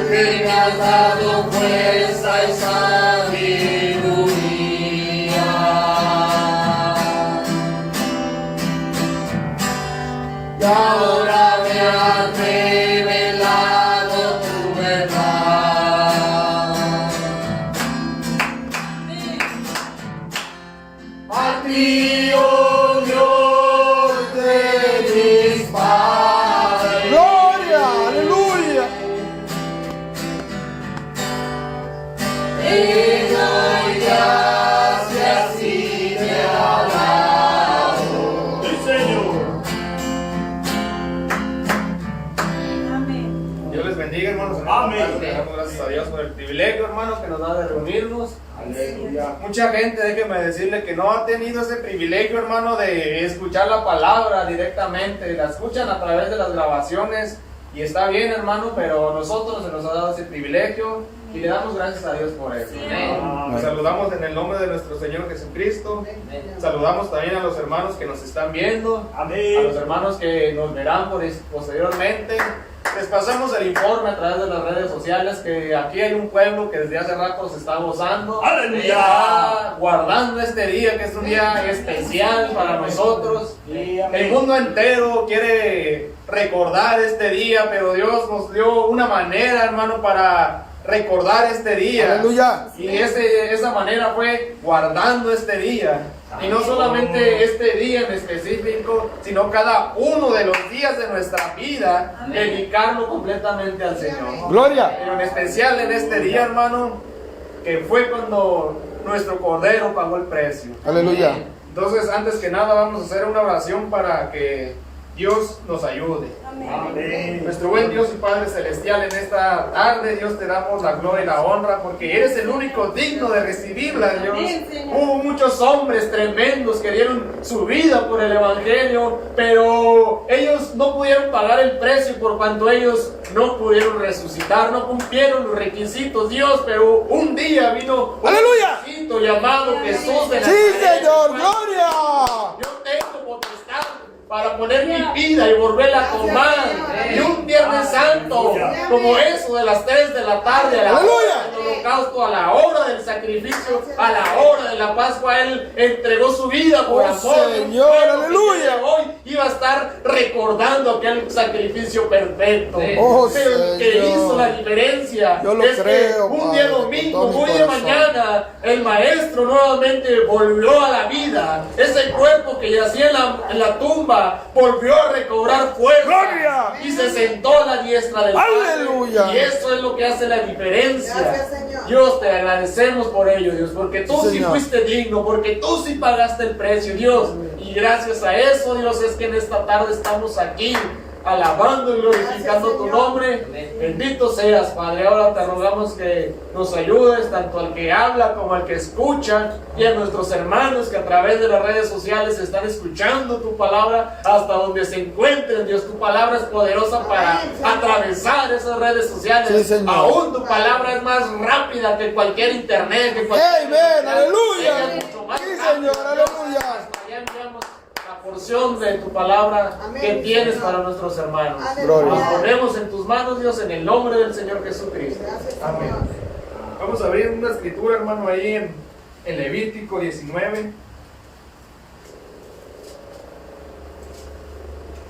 que me has dado fuerza y sabiduría. Y ahora me has revelado tu verdad. A ti, oh Dios de mis padres. Gloria, aleluya. Te doy gracias y te alabo. Sí, Señor. Dios les bendiga, hermanos. Amén. Le damos gracias a Dios por el privilegio, hermano, que nos da de reunirnos. Aleluya. Mucha gente, déjeme decirle que no ha tenido ese privilegio, hermano, de escuchar la palabra directamente. La escuchan a través de las grabaciones y está bien, hermano, pero a nosotros se nos ha dado ese privilegio y le damos gracias a Dios por eso. Nos saludamos en el nombre de nuestro Señor Jesucristo. Saludamos también a los hermanos que nos están viendo, a los Amén. hermanos que nos verán posteriormente. Les pasamos el informe a través de las redes sociales que aquí hay un pueblo que desde hace rato se está gozando, ¡Aleluya! está guardando este día, que es un día especial para nosotros. Sí, amén. El mundo entero quiere recordar este día, pero Dios nos dio una manera, hermano, para recordar este día. Aleluya. Y esa manera fue guardando este día. Y no solamente este día en específico, sino cada uno de los días de nuestra vida, dedicarlo completamente al Señor. Gloria. Pero en especial en este día, hermano, que fue cuando nuestro Cordero pagó el precio. Aleluya. Entonces, antes que nada, vamos a hacer una oración para que Dios nos ayude. Amén. Nuestro buen Dios y Padre Celestial, en esta tarde, Dios, te damos la gloria y la honra porque eres el único digno de recibirla, Dios. Hubo muchos hombres tremendos que dieron su vida por el Evangelio, pero ellos no pudieron pagar el precio por cuanto ellos no pudieron resucitar, no cumplieron los requisitos, Dios, pero un día vino un ¡Aleluya! requisito llamado Jesús de Sí, Nazaret. Señor, gloria. Yo tengo potestad para poner mi vida y volverla a tomar. Y un Viernes Santo, como eso de las 3 de la tarde, a la hora ¡Aleluya! del holocausto, a la hora del sacrificio, a la hora de la Pascua, Él entregó su vida por ¡Oh, amor. Señor! ¡Aleluya! Hoy iba a estar recordando aquel sacrificio perfecto. ¡Oh, Pero el que Señor! hizo la diferencia Yo lo es creo, que un Padre, día con domingo, todo mi muy de corazón. mañana, el Maestro nuevamente volvió a la vida. Ese cuerpo que yacía en la tumba volvió a recobrar fuerza. ¡Gloria! Y se sentó a la diestra del Padre. ¡Aleluya! Y eso es lo que hace la diferencia. Gracias, Señor. Dios, te agradecemos por ello, Dios, porque tú Sí, sí Señor. fuiste digno, porque tú sí pagaste el precio, Dios. Y gracias a eso, Dios, es que en esta tarde estamos aquí alabando y glorificando Gracias, tu Señor. nombre. Bendito seas, Padre. Ahora te rogamos que nos ayudes, tanto al que habla como al que escucha, y a nuestros hermanos que a través de las redes sociales están escuchando tu palabra hasta donde se encuentren. Dios, tu palabra es poderosa para Amén, Señor. atravesar esas redes sociales. Sí, Señor. Aún tu palabra es más rápida que cualquier internet, que cualquier Amén, aleluya. Ella es mucho más Sí, rápida, Señor, Dios. aleluya. Hasta allá enviamos la porción de tu palabra Amén, que tienes Señor. para nuestros hermanos. Gloria. Nos ponemos en tus manos, Dios, en el nombre del Señor Jesucristo. Gracias, Amén. Señor. Vamos a abrir una escritura, hermano, ahí en Levítico 19.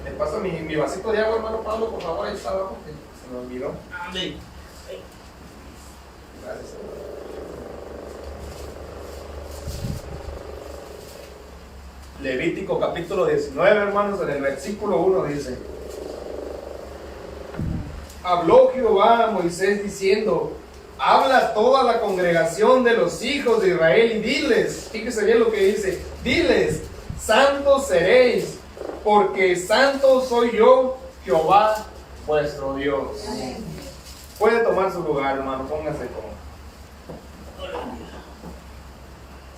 Me pasa mi vasito de agua, hermano Pablo, por favor, ahí está abajo, que se me olvidó. Amén. Gracias, hermano. Levítico capítulo 19, hermanos, en el versículo 1 dice: Habló Jehová a Moisés diciendo: habla a toda la congregación de los hijos de Israel y diles, fíjese bien lo que dice, diles, santos seréis, porque santo soy yo, Jehová vuestro Dios. Puede tomar su lugar, hermano, póngase cómodo.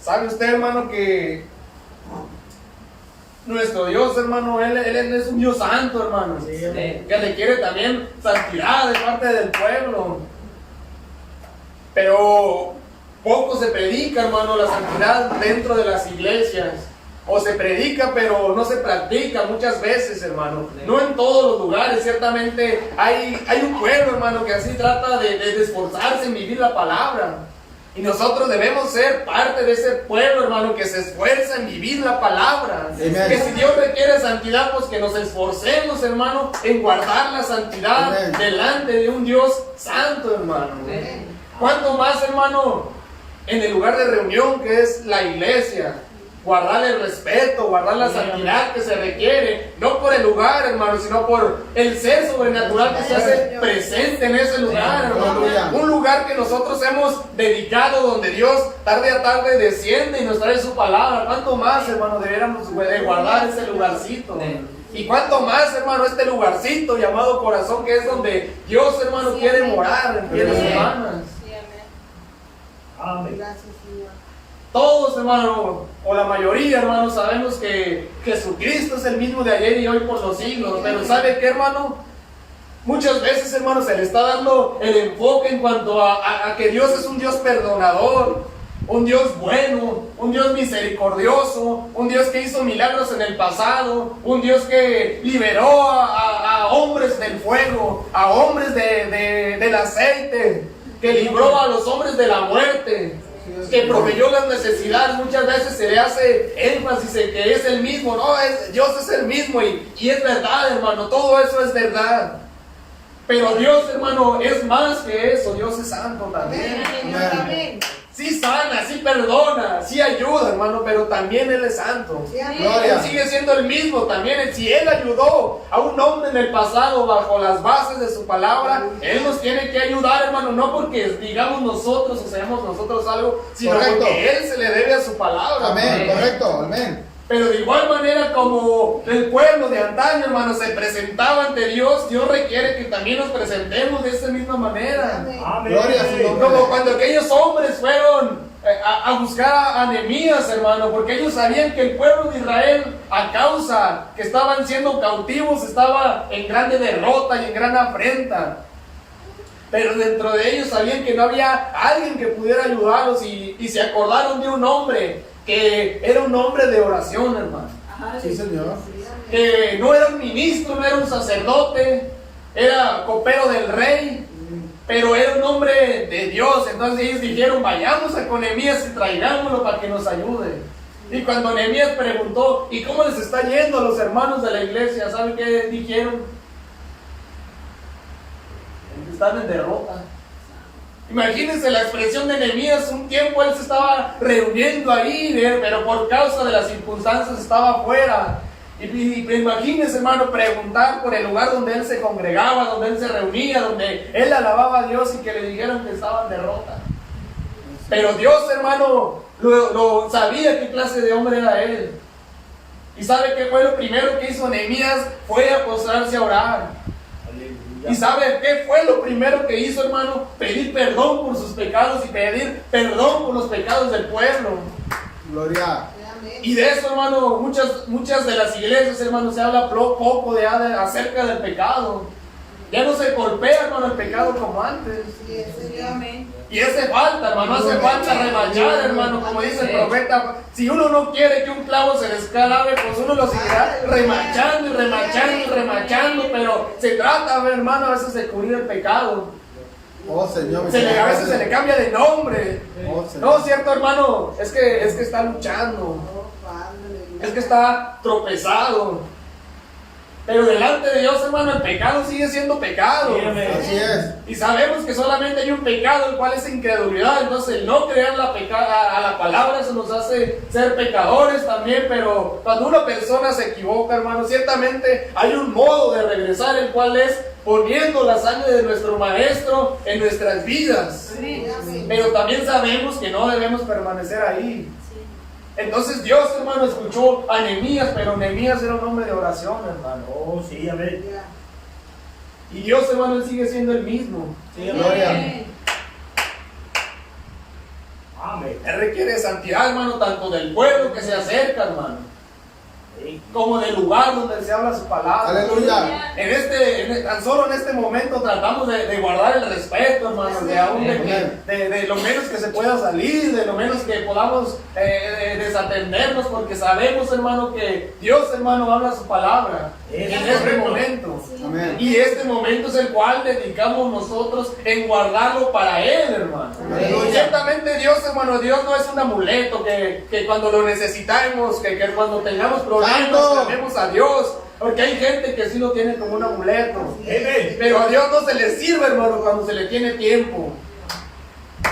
¿Sabe usted, hermano, que nuestro Dios, hermano, él es un Dios santo, hermano, que requiere también santidad de parte del pueblo? Pero poco se predica, hermano, la santidad dentro de las iglesias. o se predica pero no se practica muchas veces, hermano. No en todos los lugares, ciertamente hay un pueblo, hermano, que así trata de esforzarse en vivir la palabra. Y nosotros debemos ser parte de ese pueblo, hermano, que se esfuerza en vivir la palabra. Amén. Que si Dios requiere santidad, pues que nos esforcemos, hermano, en guardar la santidad Amén. delante de un Dios santo, hermano. ¿Cuánto más, hermano, en el lugar de reunión que es la iglesia? Guardar el respeto, guardar la santidad que se requiere, no por el lugar, hermano, sino por el ser sobrenatural que se hace presente en ese lugar, hermano. Un lugar que nosotros hemos dedicado, donde Dios tarde a tarde desciende y nos trae su palabra. ¿Cuánto más, hermano, deberíamos de guardar ese lugarcito? Y cuánto más, hermano, este lugarcito llamado corazón, que es donde Dios, hermano, quiere morar en fieles hermanas. Amén. Todos, hermano, o la mayoría, hermano, sabemos que Jesucristo es el mismo de ayer y hoy por los siglos. Pero ¿sabe qué, hermano? Muchas veces, hermano, se le está dando el enfoque en cuanto a que Dios es un Dios perdonador, un Dios bueno, un Dios misericordioso, un Dios que hizo milagros en el pasado, un Dios que liberó a hombres del fuego, a hombres del aceite, que libró a los hombres de la muerte, que proveyó las necesidades. Muchas veces se le hace énfasis en que es el mismo. No, Dios es el mismo y es verdad, hermano, todo eso es verdad. Pero Dios, hermano, es más que eso. Dios es santo también. Amén. Sí sana, sí perdona, sí ayuda, hermano, pero también Él es santo. Gloria. Él sigue siendo el mismo también. Si Él ayudó a un hombre en el pasado bajo las bases de su palabra, Él nos tiene que ayudar, hermano, no porque digamos nosotros o seamos nosotros algo, sino Correcto. porque Él se le debe a su palabra. Amén, hermano. correcto, amén. Pero de igual manera como el pueblo de antaño, hermano, se presentaba ante Dios, Dios requiere que también nos presentemos de esa misma manera. Amén. Gloria a su nombre. Como cuando aquellos hombres fueron a buscar a Nehemías, hermano, porque ellos sabían que el pueblo de Israel, a causa que estaban siendo cautivos, estaba en grande derrota y en gran afrenta. Pero dentro de ellos sabían que no había alguien que pudiera ayudarlos y se acordaron de un hombre que era un hombre de oración, hermano. Sí, Señor. Que no era un ministro, no era un sacerdote, era copero del rey, pero era un hombre de Dios. Entonces ellos dijeron, vayamos a con Nehemías y traigámoslo para que nos ayude. Y cuando Nehemías preguntó, ¿y cómo les está yendo a los hermanos de la iglesia? ¿Saben qué dijeron? Están en derrota. Imagínense la expresión de Nehemías. Un tiempo él se estaba reuniendo ahí, pero por causa de las circunstancias estaba afuera. Y imagínense, hermano, preguntar por el lugar donde él se congregaba, donde él se reunía, donde él alababa a Dios, y que le dijeron que estaba en derrota. Pero Dios, hermano, lo sabía qué clase de hombre era él. ¿Y sabe qué fue lo primero que hizo Nehemías? Fue a postrarse a orar. ¿Y sabe qué fue lo primero que hizo, hermano? Pedir perdón por sus pecados y pedir perdón por los pecados del pueblo. Gloria. Y de eso, hermano, muchas de las iglesias, hermano, se habla poco acerca del pecado. Ya no se golpea, hermano, el pecado como antes. Y hace falta, hermano, hace falta remachar, hermano, como dice el profeta. Si uno no quiere que un clavo se descalabre, pues uno lo seguirá remachando y remachando y remachando. Pero se trata, hermano, a veces de cubrir el pecado. Oh, Señor. A veces se le cambia de nombre. Oh, Señor. No, cierto, hermano, es que está luchando. Es que está tropezado. Pero delante de Dios, hermano, el pecado sigue siendo pecado. Así es. Y sabemos que solamente hay un pecado, el cual es incredulidad. Entonces el no creer a la palabra, eso nos hace ser pecadores también. Pero cuando una persona se equivoca, hermano, ciertamente hay un modo de regresar, el cual es poniendo la sangre de nuestro Maestro en nuestras vidas. Pero también sabemos que no debemos permanecer ahí. Entonces Dios, hermano, escuchó a Nehemías, pero Nehemías era un hombre de oración, hermano. Oh, sí, amén. Y Dios, hermano, Él sigue siendo el mismo. Gloria. Amén. Él requiere santidad, hermano, tanto del pueblo que se acerca, hermano. como del lugar donde se habla su palabra. Aleluya. Tan solo en este momento tratamos de guardar el respeto, hermanos, de aún de lo menos que se pueda salir, de lo menos que podamos desatendernos, porque sabemos, hermano, que Dios, hermano, habla su palabra en este momento. Amén. Y este momento es el cual dedicamos nosotros en guardarlo para Él, hermano. Aleluya. Ciertamente Dios, hermano, Dios no es un amuleto que cuando lo necesitamos, que cuando tengamos problemas, ¡Santo! clamemos a Dios. Porque hay gente que sí lo tiene como un amuleto. Amén. Pero a Dios no se le sirve, hermano, cuando se le tiene tiempo.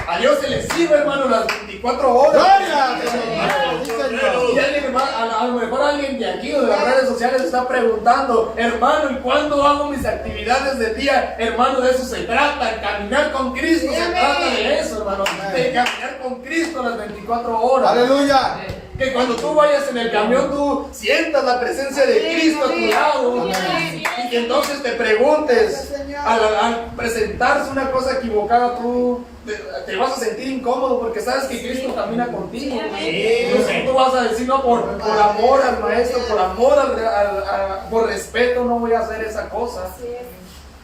A Dios se le sirve, hermano, las 24 horas. Gloria. Sí, Señor. Y alguien, hermano, a lo mejor alguien de aquí o de las redes sociales está preguntando, hermano, ¿y cuándo hago mis actividades del día? Hermano, de eso se trata. Caminar con Cristo se trata de eso, hermano. De caminar con Cristo las 24 horas. Aleluya. Que cuando tú vayas en el camión, tú sientas la presencia de Cristo a tu lado. Amén. Y que entonces te preguntes, al presentarse una cosa equivocada, tú te vas a sentir incómodo porque sabes que Cristo camina contigo. Entonces tú vas a decir, no, por amor al maestro, por amor por respeto, no voy a hacer esa cosa.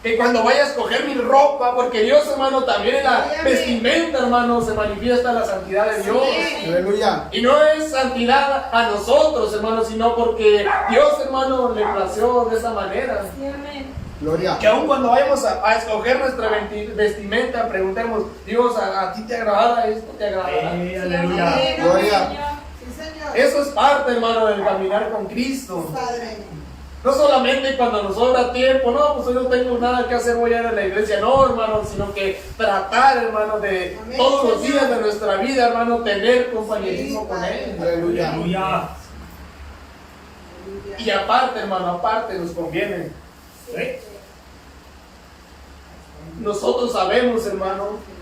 Que cuando vayas a escoger mi ropa, porque Dios, hermano, también en la vestimenta, hermano, se manifiesta la santidad de Dios. Aleluya. Y no es santidad a nosotros, hermano, sino porque Dios, hermano, le plació de esa manera. Gloria. Que aun cuando vayamos a escoger nuestra vestimenta, preguntemos, Dios, ¿a ti te agrada esto? ¿Te agradará? Aleluya. Gloria. Eso es parte, hermano, del caminar con Cristo. No solamente cuando nos sobra tiempo, no, pues hoy no tengo nada que hacer, voy a ir a la iglesia, no, hermano, sino que tratar, hermano, de todos los días de nuestra vida, hermano, tener compañerismo con Él. Aleluya. Aleluya. Y aparte, hermano, aparte nos conviene. Nosotros sabemos, hermano,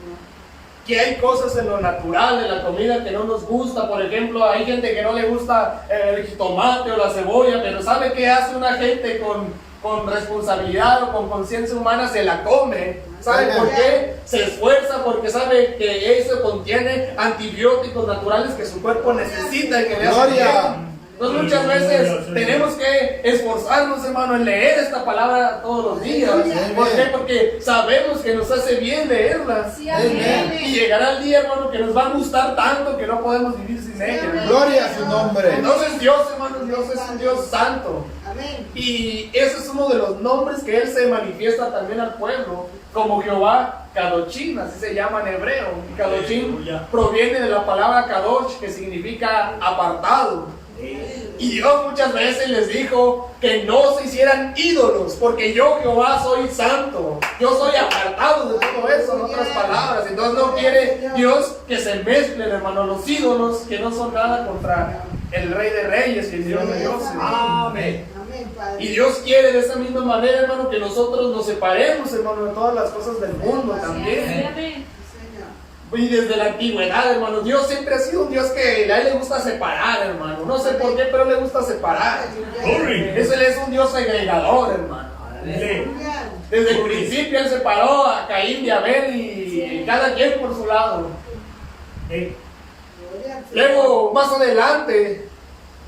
que hay cosas en lo natural, en la comida que no nos gusta. Por ejemplo, hay gente que no le gusta el jitomate o la cebolla, pero ¿sabe qué hace una gente con responsabilidad o con conciencia humana? Se la come. ¿Sabe por qué? Se esfuerza porque sabe que eso contiene antibióticos naturales que su cuerpo necesita y que le hacen bien. Entonces muchas veces tenemos que esforzarnos, hermano, en leer esta palabra todos los días. ¿Por qué? Porque sabemos que nos hace bien leerla. Y llegará el día, hermano, que nos va a gustar tanto que no podemos vivir sin ella. Gloria a su nombre. Entonces Dios, hermano, Dios es un Dios santo. Y ese es uno de los nombres que Él se manifiesta también al pueblo, como Jehová Kadoshim, así se llama en hebreo. Y Kadoshim proviene de la palabra Kadosh, que significa apartado. Y Dios muchas veces les dijo que no se hicieran ídolos, porque yo, Jehová, soy santo. Yo soy apartado de todo eso, en otras palabras. Entonces no quiere Dios que se mezclen, hermano, los ídolos, que no son nada contra el Rey de Reyes y el Dios de Dios. Amén. Y Dios quiere de esa misma manera, hermano, que nosotros nos separemos, hermano, de todas las cosas del mundo también. Y desde la antigüedad, hermano, Dios siempre ha sido un Dios que a Él le gusta separar, hermano. No sé por qué, pero le gusta separar. Él es un Dios agregador, hermano. Desde el principio Él separó a Caín y Abel y cada quien por su lado. Luego, más adelante,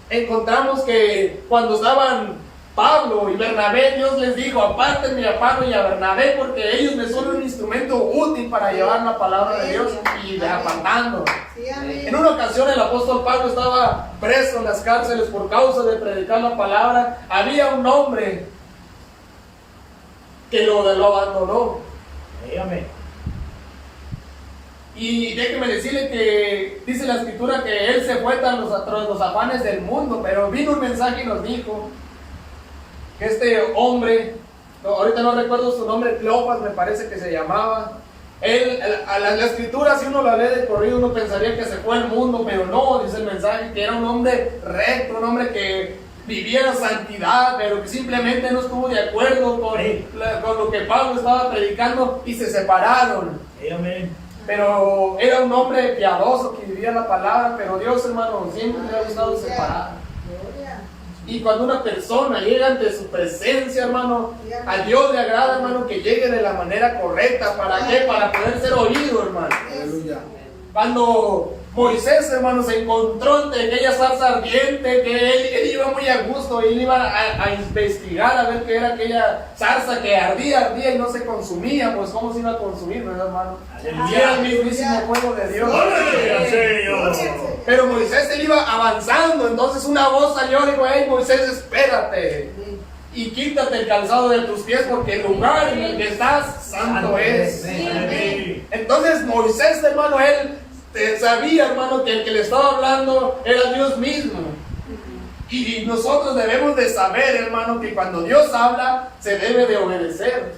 encontramos que cuando estaban Pablo y Bernabé, Dios les dijo, apártenme a Pablo y a Bernabé porque ellos me son un instrumento útil para llevar la palabra de Dios y apartando. En una ocasión el apóstol Pablo estaba preso en las cárceles por causa de predicar la palabra. Había un hombre que lo abandonó. Y déjeme decirle que dice la escritura que él se fue tras los afanes del mundo, pero vino un mensaje y nos dijo que este hombre, ahorita no recuerdo su nombre, Cleofas me parece que se llamaba. Él, la escritura, si uno la lee de corrido, uno pensaría que se fue al mundo, pero no, dice el mensaje, que era un hombre recto, un hombre que vivía la santidad, pero que simplemente no estuvo de acuerdo con lo que Pablo estaba predicando y se separaron. Pero era un hombre piadoso que vivía la palabra, pero Dios, hermano, siempre le ha gustado separar. Y cuando una persona llega ante su presencia, hermano, a Dios le agrada, hermano, que llegue de la manera correcta. ¿Para qué? Para poder ser oído, hermano. Aleluya. Cuando Moisés, hermano, se encontró ante aquella zarza ardiente que él iba muy a gusto, él iba a investigar a ver qué era aquella zarza que ardía y no se consumía. Pues cómo se iba a consumir, ¿verdad, hermano? Y era el mismísimo fuego de Dios. Gloria al Señor. Pero Moisés él iba avanzando, entonces una voz salió y dijo: hey Moisés, espérate y quítate el calzado de tus pies, porque el lugar en el que estás santo es. Amén. Entonces Moisés, hermano, él sabía, hermano, que el que le estaba hablando era Dios mismo. Y nosotros debemos de saber, hermano, que cuando Dios habla, se debe de obedecer.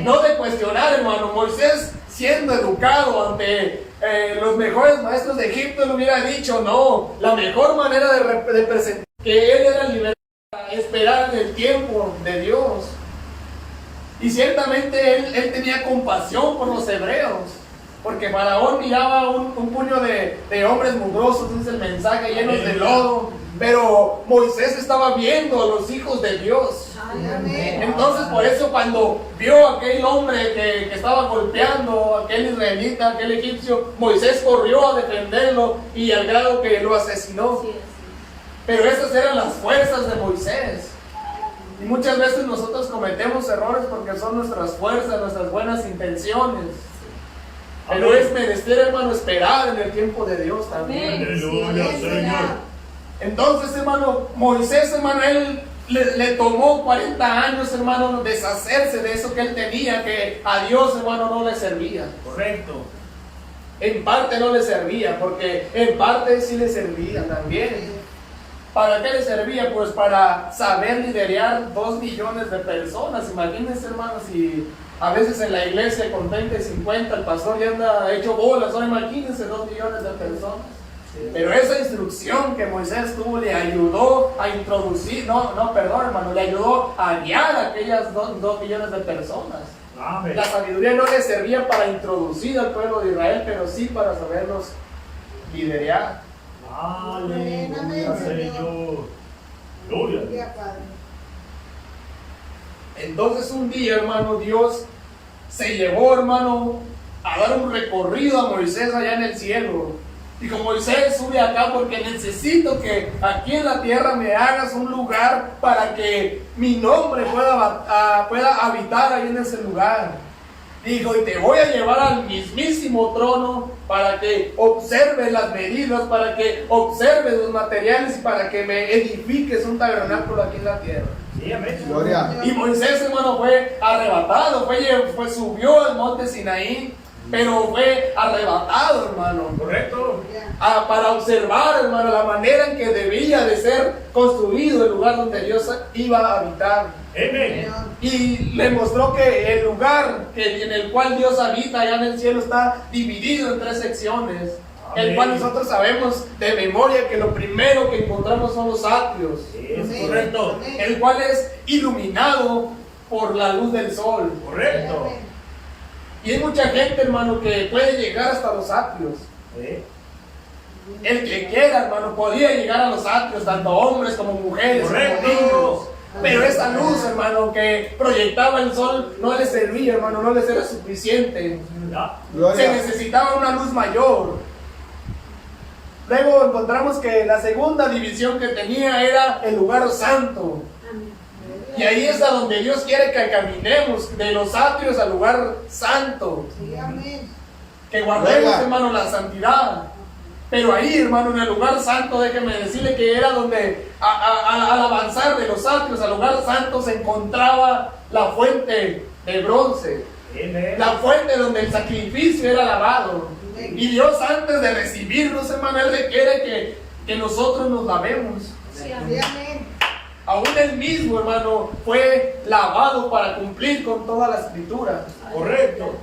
No de cuestionar, hermano. Moisés, siendo educado ante los mejores maestros de Egipto, le hubiera dicho: no, la mejor manera de presentar que él era liberado, esperar en el tiempo de Dios. Y ciertamente él tenía compasión por los hebreos, porque Faraón miraba un puño de hombres mugrosos, dice el mensaje, llenos de lodo, pero Moisés estaba viendo a los hijos de Dios. Entonces por eso cuando vio a aquel hombre que estaba golpeando, aquel israelita, aquel egipcio, Moisés corrió a defenderlo y al grado que lo asesinó. Pero esas eran las fuerzas de Moisés. Y muchas veces nosotros cometemos errores porque son nuestras fuerzas, nuestras buenas intenciones. Pero es menester, hermano, esperar en el tiempo de Dios también. Aleluya, Señor. Entonces, hermano, Moisés, hermano, él le tomó 40 años, hermano, deshacerse de eso que él tenía, que a Dios, hermano, no le servía. Correcto. En parte no le servía, porque en parte sí le servía también. ¿Para qué le servía? Pues para saber liderar 2 millones de personas. Imagínense, hermanos, si a veces en la iglesia con 20 y 50 el pastor ya anda hecho bolas. Ahora imagínense 2 millones de personas. Pero esa instrucción que Moisés tuvo le ayudó a introducir, hermano, le ayudó a guiar a aquellas 2 millones de personas. Amén. La sabiduría no le servía para introducir al pueblo de Israel, pero sí para saberlos liderar. Aleluya, Señor. Gloria. Entonces un día, hermano, Dios se llevó, hermano, a dar un recorrido a Moisés allá en el cielo. Dijo: Moisés, sube acá porque necesito que aquí en la tierra me hagas un lugar para que mi nombre pueda habitar ahí en ese lugar. Dijo: y te voy a llevar al mismísimo trono para que observes las medidas, para que observes los materiales y para que me edifiques un tabernáculo aquí en la tierra. Sí, amén. Gloria. Y Moisés, hermano, fue arrebatado, subió al monte Sinaí, pero fue arrebatado, hermano. Correcto. Para observar, hermano, la manera en que debía de ser construido el lugar donde Dios iba a habitar. Amén. Y le mostró que el lugar en el cual Dios habita allá en el cielo está dividido en 3 secciones. El cual nosotros sabemos de memoria que lo primero que encontramos son los atrios. Es correcto. El cual es iluminado por la luz del sol. Correcto. Y hay mucha gente, hermano, que puede llegar hasta los atrios. Sí. El que quiera, hermano, podía llegar a los atrios, tanto hombres como mujeres, Correcto. como niños. Pero esa luz, hermano, que proyectaba el sol, no les servía, hermano, no les era suficiente. Ya. Se Gloria. necesitaba una luz mayor. Luego encontramos que la segunda división que tenía era el lugar santo. Y ahí es a donde Dios quiere que caminemos, de los atrios al lugar santo. Que guardemos, Gloria. hermano, la santidad. Pero ahí, hermano, en el lugar santo, déjeme decirle que era donde al avanzar de los atrios al lugar santo se encontraba la fuente de bronce. Amén. La fuente donde el sacrificio era lavado. Y Dios, antes de recibirnos, hermano, Él requiere que nosotros nos lavemos. Aún Él mismo, hermano, fue lavado para cumplir con toda la escritura. Correcto.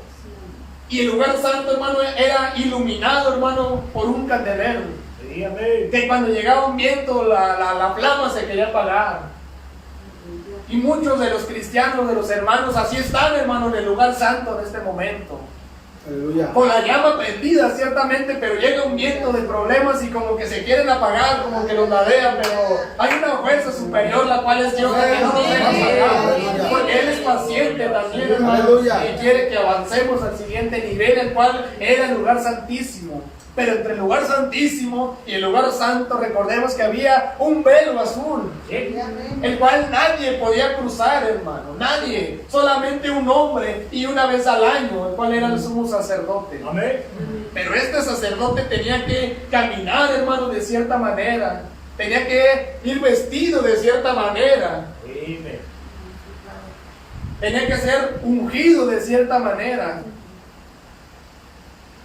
Y el lugar santo, hermano, era iluminado, hermano, por un candelero. Sí, amén. Que cuando llegaba un viento, la flama se quería apagar. Y muchos de los cristianos, de los hermanos, así están, hermano, en el lugar santo en este momento. Aleluya. Con la llama prendida, ciertamente, pero llega un viento de problemas y como que se quieren apagar, como que los ladean, pero hay una fuerza superior, la cual es Dios, que no nos deja apagar, porque Él es paciente también, hermano, Aleluya. y quiere que avancemos al siguiente nivel, el cual era el lugar santísimo. Pero entre el lugar santísimo y el lugar santo, recordemos que había un velo azul, el cual nadie podía cruzar, hermano, nadie, solamente un hombre y una vez al año, el cual era el sumo sacerdote. Amén. Pero este sacerdote tenía que caminar, hermano, de cierta manera, tenía que ir vestido de cierta manera, Amén. tenía que ser ungido de cierta manera.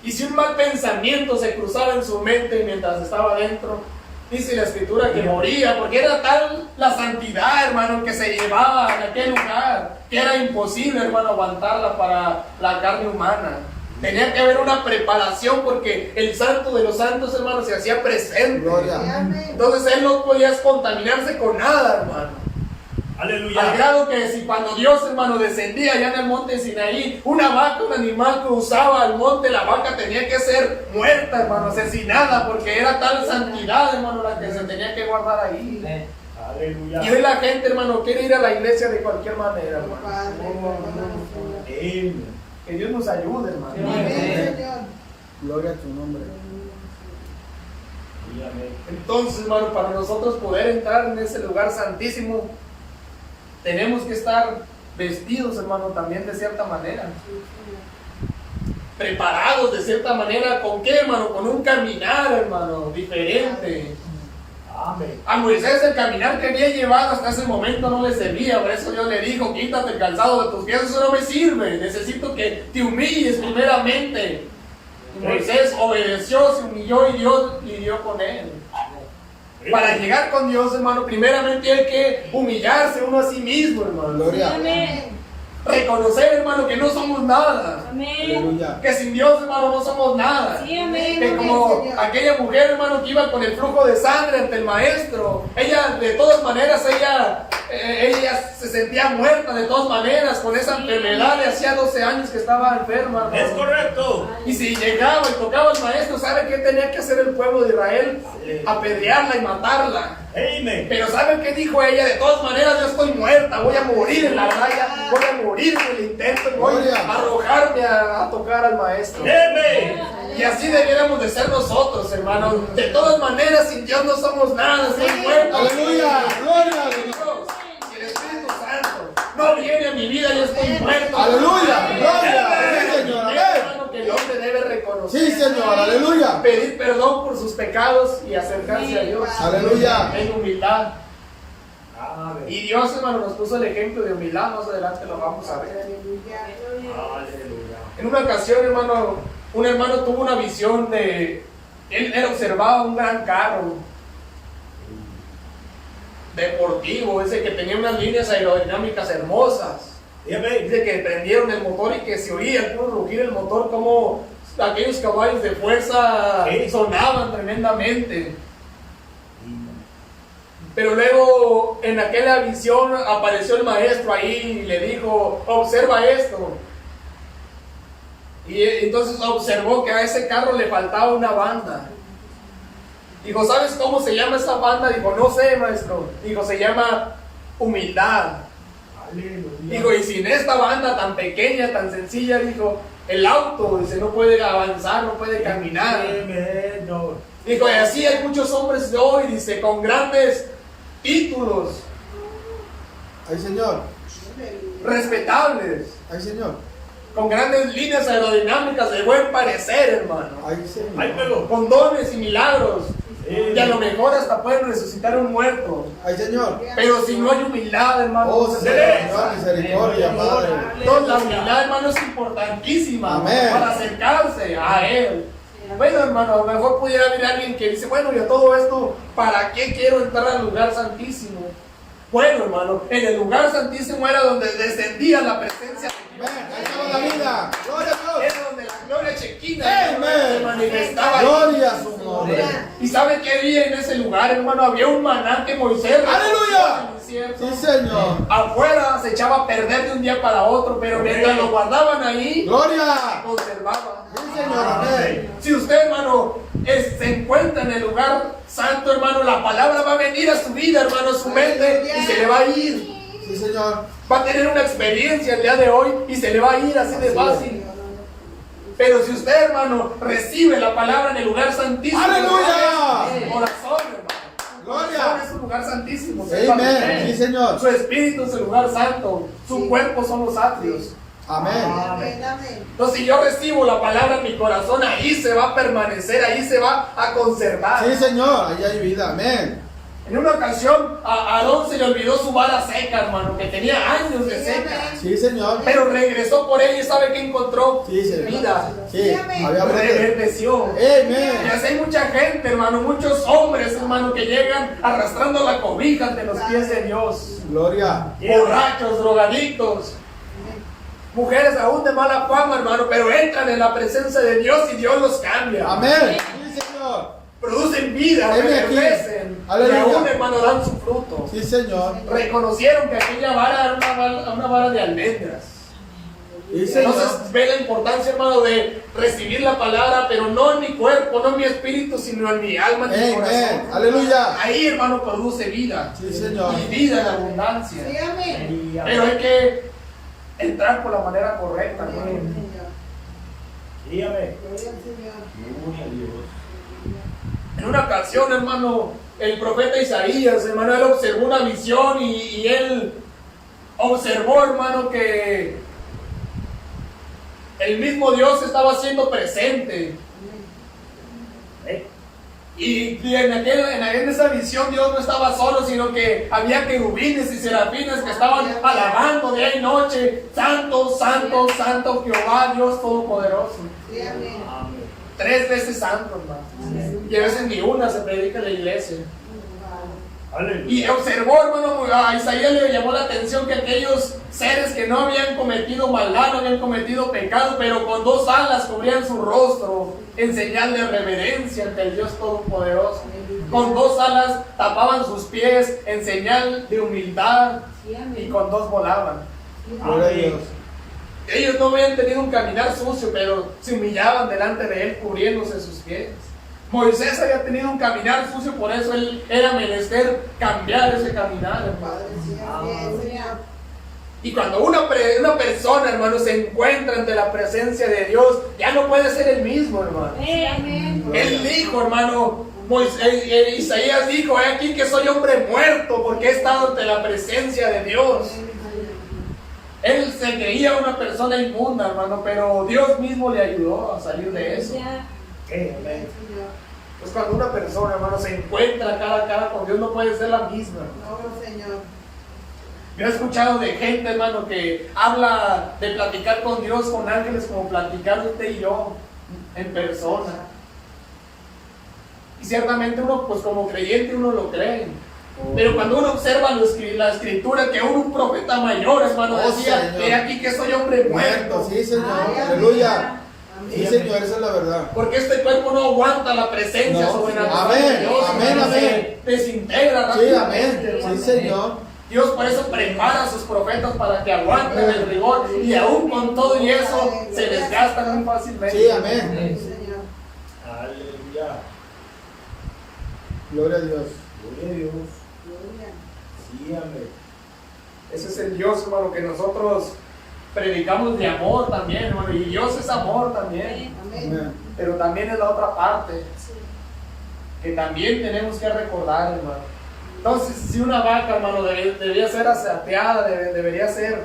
Y si un mal pensamiento se cruzaba en su mente mientras estaba dentro, dice la escritura que moría, porque era tal la santidad, hermano, que se llevaba en aquel lugar, que era imposible, hermano, aguantarla para la carne humana. Tenía que haber una preparación, porque el santo de los santos, hermano, se hacía presente. Gloria. Entonces él no podía contaminarse con nada, hermano. Al Aleluya. grado que si cuando Dios, hermano, descendía allá en el monte Sinaí, una vaca, un animal cruzaba el monte, la vaca tenía que ser muerta, hermano, asesinada, porque era tal santidad, hermano, la que se tenía que guardar ahí. Aleluya. Y hoy la gente, hermano, quiere ir a la iglesia de cualquier manera, hermano. Amén. Que Dios nos ayude, hermano. Gloria a tu nombre. Amén. Entonces, hermano, para nosotros poder entrar en ese lugar santísimo, tenemos que estar vestidos, hermano, también de cierta manera. Preparados de cierta manera. ¿Con qué, hermano? Con un caminar, hermano, diferente. Amén. A Moisés el caminar que había llevado hasta ese momento no le servía. Por eso Dios le dijo: quítate el calzado de tus pies, eso no me sirve. Necesito que te humilles primeramente. Y Moisés obedeció, se humilló y Dios lidió con él. Para llegar con Dios, hermano, primeramente hay que humillarse uno a sí mismo, hermano. Gloria. Reconocer, hermano, que no somos nada. Aleluya. Que sin Dios, hermano, no somos nada. Sí, amén. Que como aquella mujer, hermano, que iba con el flujo de sangre ante el maestro, ella de todas maneras, ella se sentía muerta de todas maneras con esa enfermedad de hacía 12 años que estaba enferma, hermano. Es correcto. Y si llegaba y tocaba al maestro, ¿sabe qué tenía que hacer el pueblo de Israel? Apedrearla y matarla. Amén. Pero ¿saben qué dijo ella? De todas maneras yo estoy muerta, voy a morir en la batalla, voy a morir en el intento, voy a arrojarme a tocar al maestro. Amén. Y así debiéramos de ser nosotros, hermanos. De todas maneras, sin Dios no somos nada, somos muertos. Aleluya. Gloria a Dios. Si el Espíritu Santo no viene a mi vida, yo estoy muerto. Aleluya. Gloria. Sí, Señor. Amén. Hermano, que el hombre debe reconocer. Sí, Señor. Aleluya. Pedir perdón por sus pecados y acercarse a Dios. Aleluya. En humildad. Amén. Y Dios, hermano, nos puso el ejemplo de humildad. Más adelante lo vamos a ver. Aleluya. En una ocasión, hermano, un hermano tuvo una visión de... Él observaba un gran carro deportivo, ese que tenía unas líneas aerodinámicas hermosas. Amén. Dice que prendieron el motor y que se oía el puro rugir el motor, como aquellos caballos de fuerza sonaban tremendamente. Pero luego en aquella visión apareció el maestro ahí y le dijo: observa esto. Y entonces observó que a ese carro le faltaba una banda. Dijo: ¿sabes cómo se llama esa banda? Dijo: no sé, maestro. Dijo: se llama humildad. Aleluya. Dijo: y sin esta banda tan pequeña, tan sencilla, dijo, el auto, dice, no puede avanzar, no puede caminar. Amén. Dijo: y así hay muchos hombres de hoy, dice, con grandes títulos, Ay, Señor. respetables, Ay, Señor. con grandes líneas aerodinámicas de buen parecer, hermano, Ay, Señor. Ay, pero. con dones y milagros, Sí. y a lo mejor hasta pueden resucitar un muerto. Ay, Señor. Pero si no hay humildad, hermano, Oh, no se Señor. puede. Misericordia, Padre. Entonces la humildad, hermano, es importantísima. Amén. Para acercarse a Él. Bueno, hermano, a lo mejor pudiera haber alguien que dice: bueno, yo todo esto, ¿para qué quiero entrar al lugar santísimo? Bueno, hermano, en el lugar santísimo era donde descendía la presencia de Dios. Amén. Ahí estaba la vida. Gloria a Dios. Era donde la gloria chequina Amén. se manifestaba ahí. Gloria a su nombre. ¿Y sabe qué había en ese lugar, hermano? Había un maná que Moisés recogió ¡Aleluya! en el desierto. Sí, Señor. Afuera se echaba a perder de un día para otro, pero mientras lo guardaban ahí, Gloria. conservaba. Sí, Señor. Amén. Si usted, hermano, se encuentra en el lugar santo, hermano, la palabra va a venir a su vida, hermano, a su mente, y se le va a ir. Sí, Señor. Va a tener una experiencia el día de hoy y se le va a ir así de fácil. Pero si usted, hermano, recibe la palabra en el lugar santísimo, ¡Aleluya! su corazón, hermano. Gloria. Su corazón es un lugar santísimo. sepa Amén. usted. Sí, Señor. Su espíritu es el lugar santo. Su cuerpo son los atrios. Amén. Amén. Entonces, si yo recibo la palabra en mi corazón, ahí se va a permanecer, ahí se va a conservar. Sí, Señor. Ahí hay vida. Amén. En una ocasión, a Aarón se le olvidó su vara seca, hermano, que tenía años de seca. Sí, Señor. Pero regresó por ella y ¿sabe qué encontró? Sí, Señor. Vida. Sí. Había brote. Reverdeció. Y Amén. así hay mucha gente, hermano, muchos hombres, hermano, que llegan arrastrando la cobija ante los pies de Dios. Gloria. Borrachos, drogadictos. Mujeres aún de mala fama, hermano, pero entran en la presencia de Dios y Dios los cambia. Amén. Sí, Señor. Producen vida, Heme aquí. reverdecen. Y Aleluya. aún, hermano, dan su fruto. Sí, Señor. Reconocieron que aquella vara era una vara de almendras. Sí, Señor. Entonces ve la importancia, hermano, de recibir la palabra, pero no en mi cuerpo, no en mi espíritu, sino en mi alma, en mi corazón. Amén. Aleluya. Ahí, hermano, produce vida. Sí, Señor. Y vida en abundancia. Pero hay que entrar por la manera correcta, hermano. Dígame. En una ocasión, hermano, el profeta Isaías, hermano, él observó una visión y él observó, hermano, que el mismo Dios estaba siendo presente. Y en esa visión Dios no estaba solo, sino que había querubines y serafines que estaban alabando día y noche: Santo, Santo, Santo Jehová, Dios Todopoderoso. Amén. 3 veces santo, hermano. Y a veces ni una se predica en la iglesia. Aleluya. Y observó, hermano, a Isaías le llamó la atención que aquellos seres que no habían cometido maldad, no habían cometido pecado, pero con 2 alas cubrían su rostro en señal de reverencia ante el Dios Todopoderoso. Con 2 alas tapaban sus pies en señal de humildad y con 2 volaban. Gloria a Dios. Ellos no habían tenido un caminar sucio, pero se humillaban delante de él cubriéndose sus pies. Moisés había tenido un caminar sucio, por eso él era menester cambiar ese caminar, hermano. Y cuando una persona, hermano, se encuentra ante la presencia de Dios, ya no puede ser el mismo, hermano. Él dijo, hermano, Isaías dijo: he aquí que soy hombre muerto porque he estado ante la presencia de Dios. Él se creía una persona inmunda, hermano, pero Dios mismo le ayudó a salir de eso. Amén. Pues cuando una persona, hermano, se encuentra cara a cara con Dios, no puede ser la misma. Yo he escuchado de gente, hermano, que habla de platicar con Dios, con ángeles, como platicar usted y yo en persona. Y ciertamente uno, pues como creyente, uno lo cree. Pero cuando uno observa la escritura, que aún un profeta mayor, hermano, decía: Señor. he aquí que soy hombre muerto. Sí, Señor. Aleluya. Sí, Señor, esa es la verdad. Porque este cuerpo no aguanta la presencia No. sobrenatural Amén, de Dios. amén, hermano, amén. Se desintegra Sí, rápidamente, amén. hermano. Sí, Señor. Dios por eso prepara a sus profetas para que aguanten el rigor, y aún con todo y eso se desgastan muy fácilmente. Sí, amén. Aleluya. Gloria a Dios. Gloria a Dios. Sí, amén. Ese es el Dios, hermano, que nosotros predicamos de amor también, hermano. Y Dios es amor también. Amén. Pero también es la otra parte que también tenemos que recordar, hermano. Entonces, si una vaca, hermano, debería ser asateada, debería ser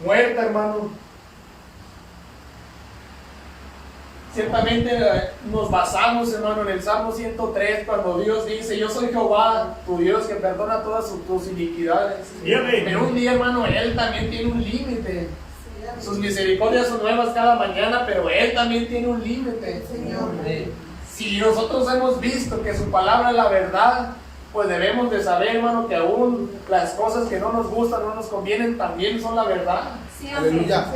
muerta, hermano. Ciertamente nos basamos, hermano, en el Salmo 103, cuando Dios dice: yo soy Jehová, tu Dios, que perdona todas tus iniquidades. Pero un día, hermano, Él también tiene un límite. Sus misericordias son nuevas cada mañana, pero Él también tiene un límite. Si nosotros hemos visto que su palabra es la verdad, pues debemos de saber, hermano, que aún las cosas que no nos gustan, no nos convienen, también son la verdad. Aleluya.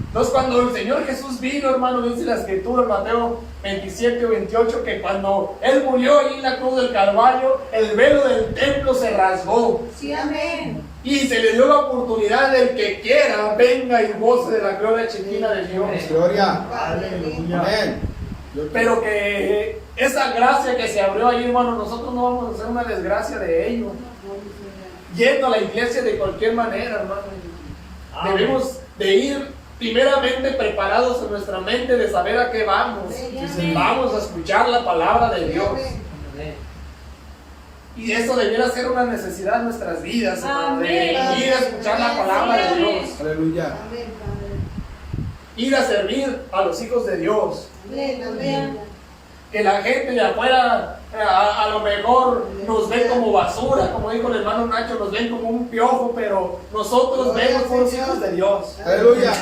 Entonces, cuando el Señor Jesús vino, hermano, dice la Escritura en Mateo 27 o 28, que cuando Él murió ahí en la cruz del Calvario, el velo del templo se rasgó. Y se le dio la oportunidad del que quiera, venga y goce de la gloria chiquina de Dios. Gloria. Aleluya. Amén. Pero que esa gracia que se abrió ahí, hermano, nosotros no vamos a hacer una desgracia de ello. Yendo a la iglesia de cualquier manera, hermano. Debemos de ir primeramente preparados en nuestra mente de saber a qué vamos. Amén. Vamos a escuchar la palabra de Dios. Y eso debiera ser una necesidad en nuestras vidas, hermano, de Amén. ir a escuchar la palabra de Dios, Aleluya. Amén, Padre. ir a servir a los hijos de Dios. Amén, amén. Que la gente de afuera a lo mejor nos ve como basura, como dijo el hermano Nacho, nos ven como un piojo, pero nosotros vemos por los hijos de Dios. Aleluya.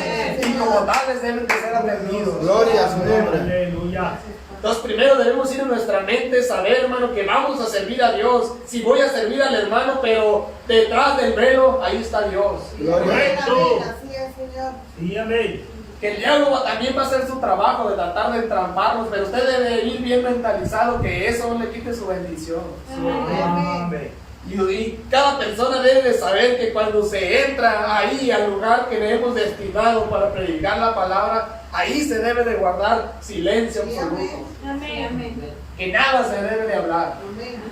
Y como tales deben de ser atendidos. Gloria a su nombre. Aleluya. Entonces primero debemos ir en nuestra mente, saber, hermano, que vamos a servir a Dios. Si voy a servir al hermano, pero detrás del velo, ahí está Dios. Gloria. Amén, así es, Señor. Sí, amén. Que el diablo también va a hacer su trabajo de tratar de entramparnos, pero usted debe ir bien mentalizado que eso no le quite su bendición. Amén. Y cada persona debe de saber que cuando se entra ahí al lugar que le hemos destinado para predicar la palabra, ahí se debe de guardar silencio absoluto. Amén, amén. Que nada se debe de hablar. Amén.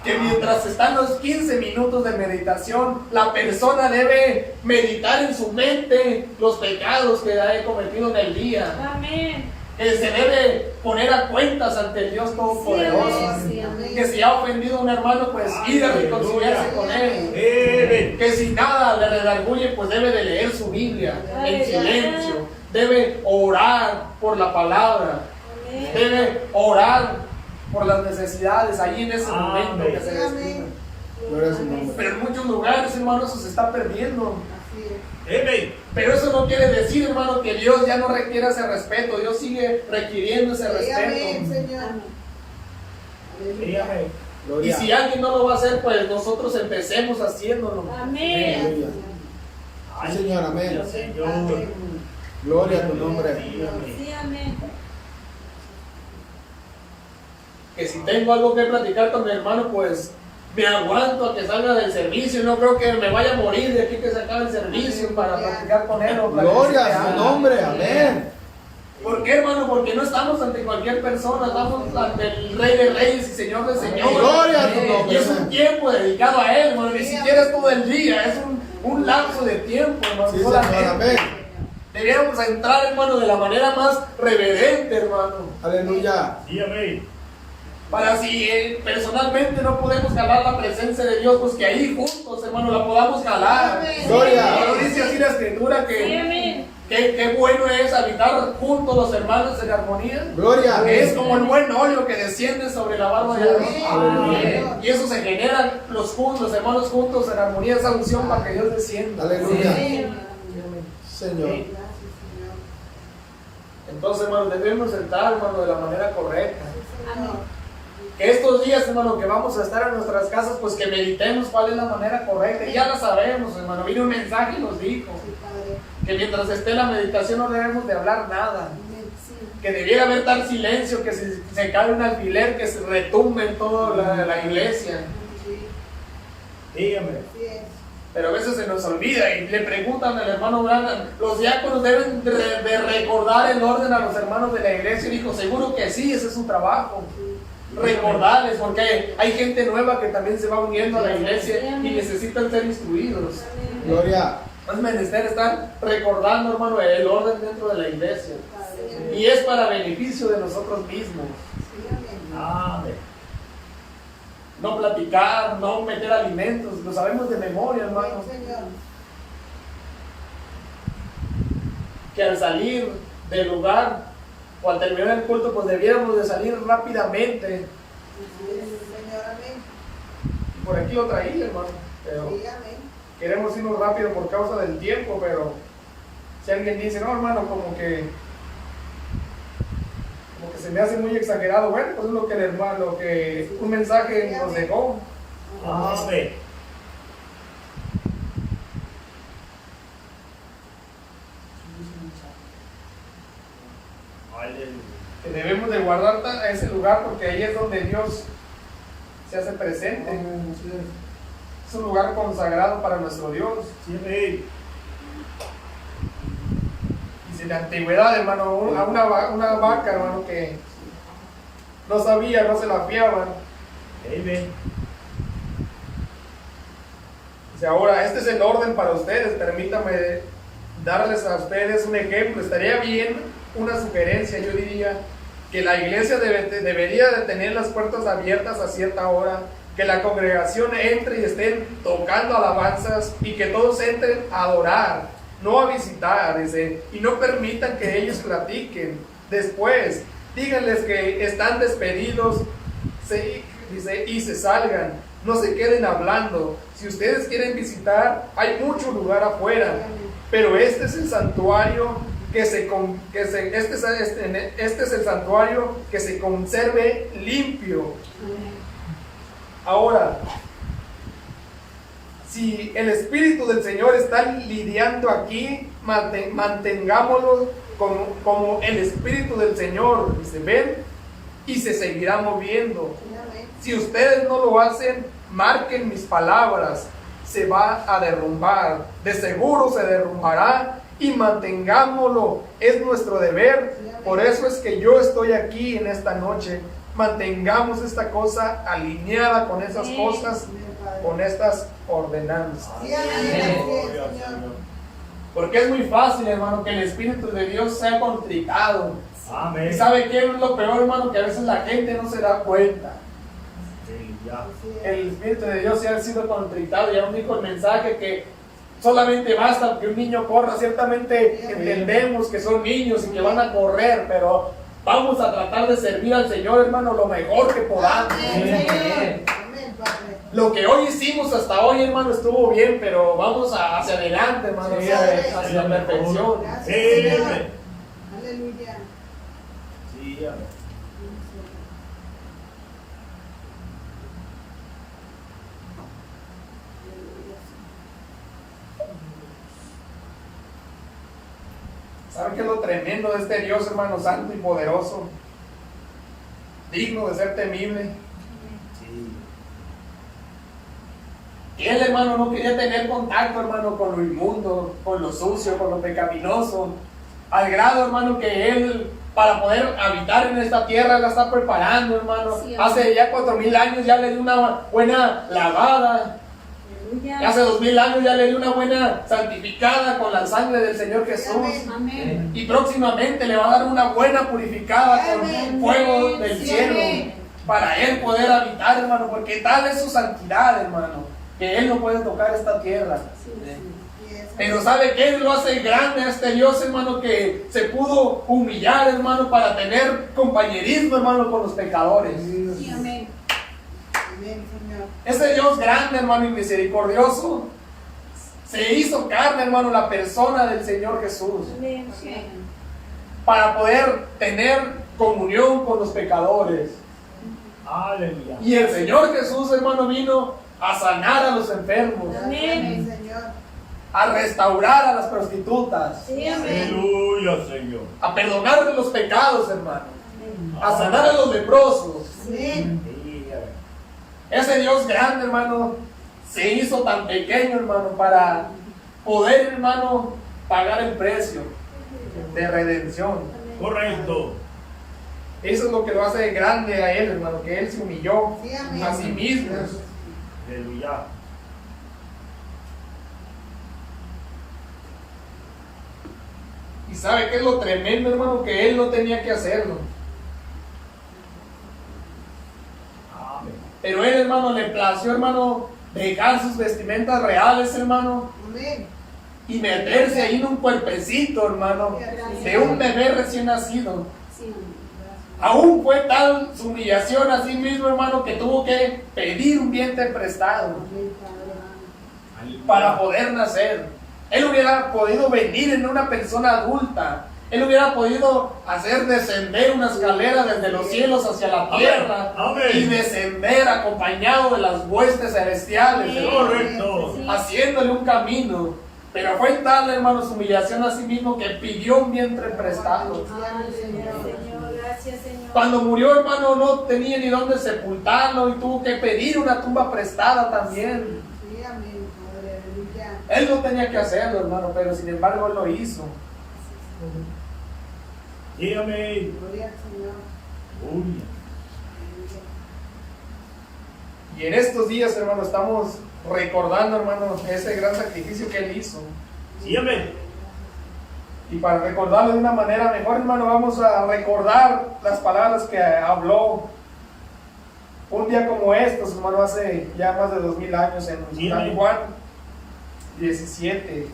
Que mientras están los 15 minutos de meditación, la persona debe meditar en su mente los pecados que ha cometido en el día. Amén. Que se debe poner a cuentas ante el Dios Todopoderoso. Sí, amén. Que si ha ofendido a un hermano, pues ir a reconciliarse con él. Amén. Que si nada le redarguye, pues debe de leer su Biblia en silencio. Debe orar por la palabra. Debe orar por las necesidades ahí en ese momento que se destina. Gloria a su nombre. Pero en muchos lugares, hermano, eso se está perdiendo. Así es. Amén. Pero eso no quiere decir, hermano, que Dios ya no requiere ese respeto. Dios sigue requiriendo ese Sí, amén, respeto. Señor. Sí, amén. Y Gloria. si alguien no lo va a hacer, pues nosotros empecemos haciéndolo. Amén. Aleluya. Sí, Señor, amén. Señor. Gloria a tu nombre. Sí, amén. Sí, amén. Que si tengo algo que platicar con mi hermano, pues me aguanto a que salga del servicio. No creo que me vaya a morir de aquí que se acabe el servicio para platicar con él. O para Gloria decirle a su algo. nombre. Amén. ¿Por qué, hermano? Porque no estamos ante cualquier persona, estamos ante el Rey de Reyes y Señor de Señores. Gloria a tu nombre. Y es un tiempo dedicado a Él, hermano. Ni siquiera es todo el día, es un lapso de tiempo, hermano. Sí, Señor, amén. Deberíamos entrar, hermano, de la manera más reverente, hermano. Aleluya. Sí, amén. Para si personalmente no podemos jalar la presencia de Dios, pues que ahí juntos, hermano, la podamos jalar. Gloria. Pero dice así la Escritura que bueno es habitar juntos los hermanos en armonía. Gloria. Que es como el buen óleo que desciende sobre la barba de Aarón. Aleluya. Y eso se genera los hermanos juntos en armonía, esa unción para que Dios descienda. Aleluya. Amén. Señor. Gracias, Señor. Entonces, hermano, debemos entrar, hermano, de la manera correcta. Amén. Que estos días, hermano, que vamos a estar en nuestras casas, pues que meditemos cuál es la manera correcta. Y ya la sabemos, hermano. Vino un mensaje y nos dijo Sí, Padre. que mientras esté la meditación no debemos de hablar nada. Amén. Sí. Que debiera haber tal silencio que si se cae un alfiler que se retumbe en toda la iglesia. Sí. Sí, amén. Así es. Pero a veces se nos olvida y le preguntan al hermano Brandon, los diáconos deben de recordar el orden a los hermanos de la iglesia. Y dijo, seguro que sí, ese es su trabajo. Recordarles, porque hay gente nueva que también se va uniendo a la iglesia y necesitan ser instruidos. Gloria. No es menester estar recordando, hermano, el orden dentro de la iglesia. Padre. Y es para beneficio de nosotros mismos. Sí, amén. Amén. No platicar, no meter alimentos, lo sabemos de memoria, hermano. Amén, Señor. Que al salir del lugar o al terminar el culto, pues debiéramos de salir rápidamente. Así es, Señor. Amén. Por aquí lo traía, hermano. Pero Sí, amén. queremos irnos rápido por causa del tiempo, pero si alguien dice, no, hermano, como que se me hace muy exagerado, bueno, pues es lo que el hermano, lo que un mensaje nos dejó. Amén. Aleluya. Que debemos de guardar ese lugar porque ahí es donde Dios se hace presente. Es un lugar consagrado para nuestro Dios. Sí, amén. Y en la antigüedad, hermano, a una vaca, hermano, que no sabía, no se la fiaban. Amén. Dice, ahora, este es el orden para ustedes, permítame darles a ustedes un ejemplo. Estaría bien una sugerencia, yo diría, que la iglesia debería de tener las puertas abiertas a cierta hora, que la congregación entre y estén tocando alabanzas y que todos entren a adorar, no a visitar, dice, y no permitan que ellos platiquen. Después, díganles que están despedidos, dice, y se salgan, no se queden hablando. Si ustedes quieren visitar, hay mucho lugar afuera, pero este es el santuario este es el santuario que se conserve limpio. Ahora, si el Espíritu del Señor está lidiando aquí, mantengámoslo como el Espíritu del Señor, dice, ven, y se seguirá moviendo. Si ustedes no lo hacen, marquen mis palabras, se va a derrumbar, de seguro se derrumbará, y mantengámoslo, es nuestro deber. Por eso es que yo estoy aquí en esta noche. Mantengamos esta cosa alineada con esas cosas, con estas ordenanzas. Porque es muy fácil, hermano, que el Espíritu de Dios sea contritado. Amén. ¿Y sabe qué es lo peor, hermano? Que a veces la gente no se da cuenta. El Espíritu de Dios se ha sido contritado. Ya nos dijo el mensaje que solamente basta que un niño corra. Ciertamente entendemos que son niños y que van a correr, pero vamos a tratar de servir al Señor, hermano, lo mejor que podamos. Lo que hoy hicimos hasta hoy, hermano, estuvo bien, pero vamos hacia adelante, hermano, hacia la perfección. Amén. Aleluya. Sí, amén. ¿Saben qué es lo tremendo de este Dios, hermano, santo y poderoso? Digno de ser temible. Sí. Y él, hermano, no quería tener contacto, hermano, con lo inmundo, con lo sucio, con lo pecaminoso. Al grado, hermano, que él, para poder habitar en esta tierra, la está preparando, hermano. Sí, hace ya 4000 años ya le dio una buena lavada. Hace 2000 años ya le dio una buena santificada con la sangre del Señor Jesús. Amén. Y próximamente le va a dar una buena purificada con Amén. fuego del Sí, cielo. amén. Para él poder habitar, hermano, porque tal es su santidad, hermano, que él no puede tocar esta tierra. Pero ¿sabe qué lo hace grande a este Dios, hermano? Que se pudo humillar, hermano, para tener compañerismo, hermano, con los pecadores. Sí, amén. Amén, Señor. Ese Dios grande, hermano, y misericordioso, se hizo carne, hermano, la persona del Señor Jesús, Amén. para poder tener comunión con los pecadores. Aleluya. Y el Señor Jesús, hermano, vino a sanar a los enfermos, Amén. Señor. a restaurar a las prostitutas, Sí, amén. Aleluya, Señor. a perdonar de los pecados, hermano, a sanar a los leprosos. Amén. Sí, amén. Ese Dios grande, hermano, se hizo tan pequeño, hermano, para poder, hermano, pagar el precio de redención. Correcto. Eso es lo que lo hace grande a él, hermano, que él se humilló Sí, amén. a sí mismo. Aleluya. Y sabe qué es lo tremendo, hermano, que él no tenía que hacerlo. Amén. Pero él, hermano, le plació, hermano, dejar sus vestimentas reales, hermano, Amén. y meterse ahí en un cuerpecito, hermano, de un bebé recién nacido. Sí, amén. Aún fue tal su humillación a sí mismo, hermano, que tuvo que pedir un vientre prestado Amén, Padre. Aleluya. para poder nacer. Él hubiera podido venir en una persona adulta. Él hubiera podido hacer descender una escalera desde los cielos hacia la tierra. Amén. Y descender acompañado de las huestes celestiales, Amén. hermano, Correcto. Sí. haciéndole un camino. Pero fue tal, hermano, su humillación a sí mismo que pidió un vientre prestado. Ay, Señor, gracias, Señor. Cuando murió, hermano, no tenía ni dónde sepultarlo y tuvo que pedir una tumba prestada también. Sí, amén, Padre. Aleluya. Él no tenía que hacerlo, hermano, pero sin embargo él lo hizo. Sí, amén. Gloria al Señor. Aleluya. Y en estos días, hermano, estamos recordando, hermano, ese gran sacrificio que él hizo. Sí, amén. Y para recordarlo de una manera mejor, hermano, vamos a recordar las palabras que habló un día como estos, hermano, hace ya más de 2000 años en San Juan 17.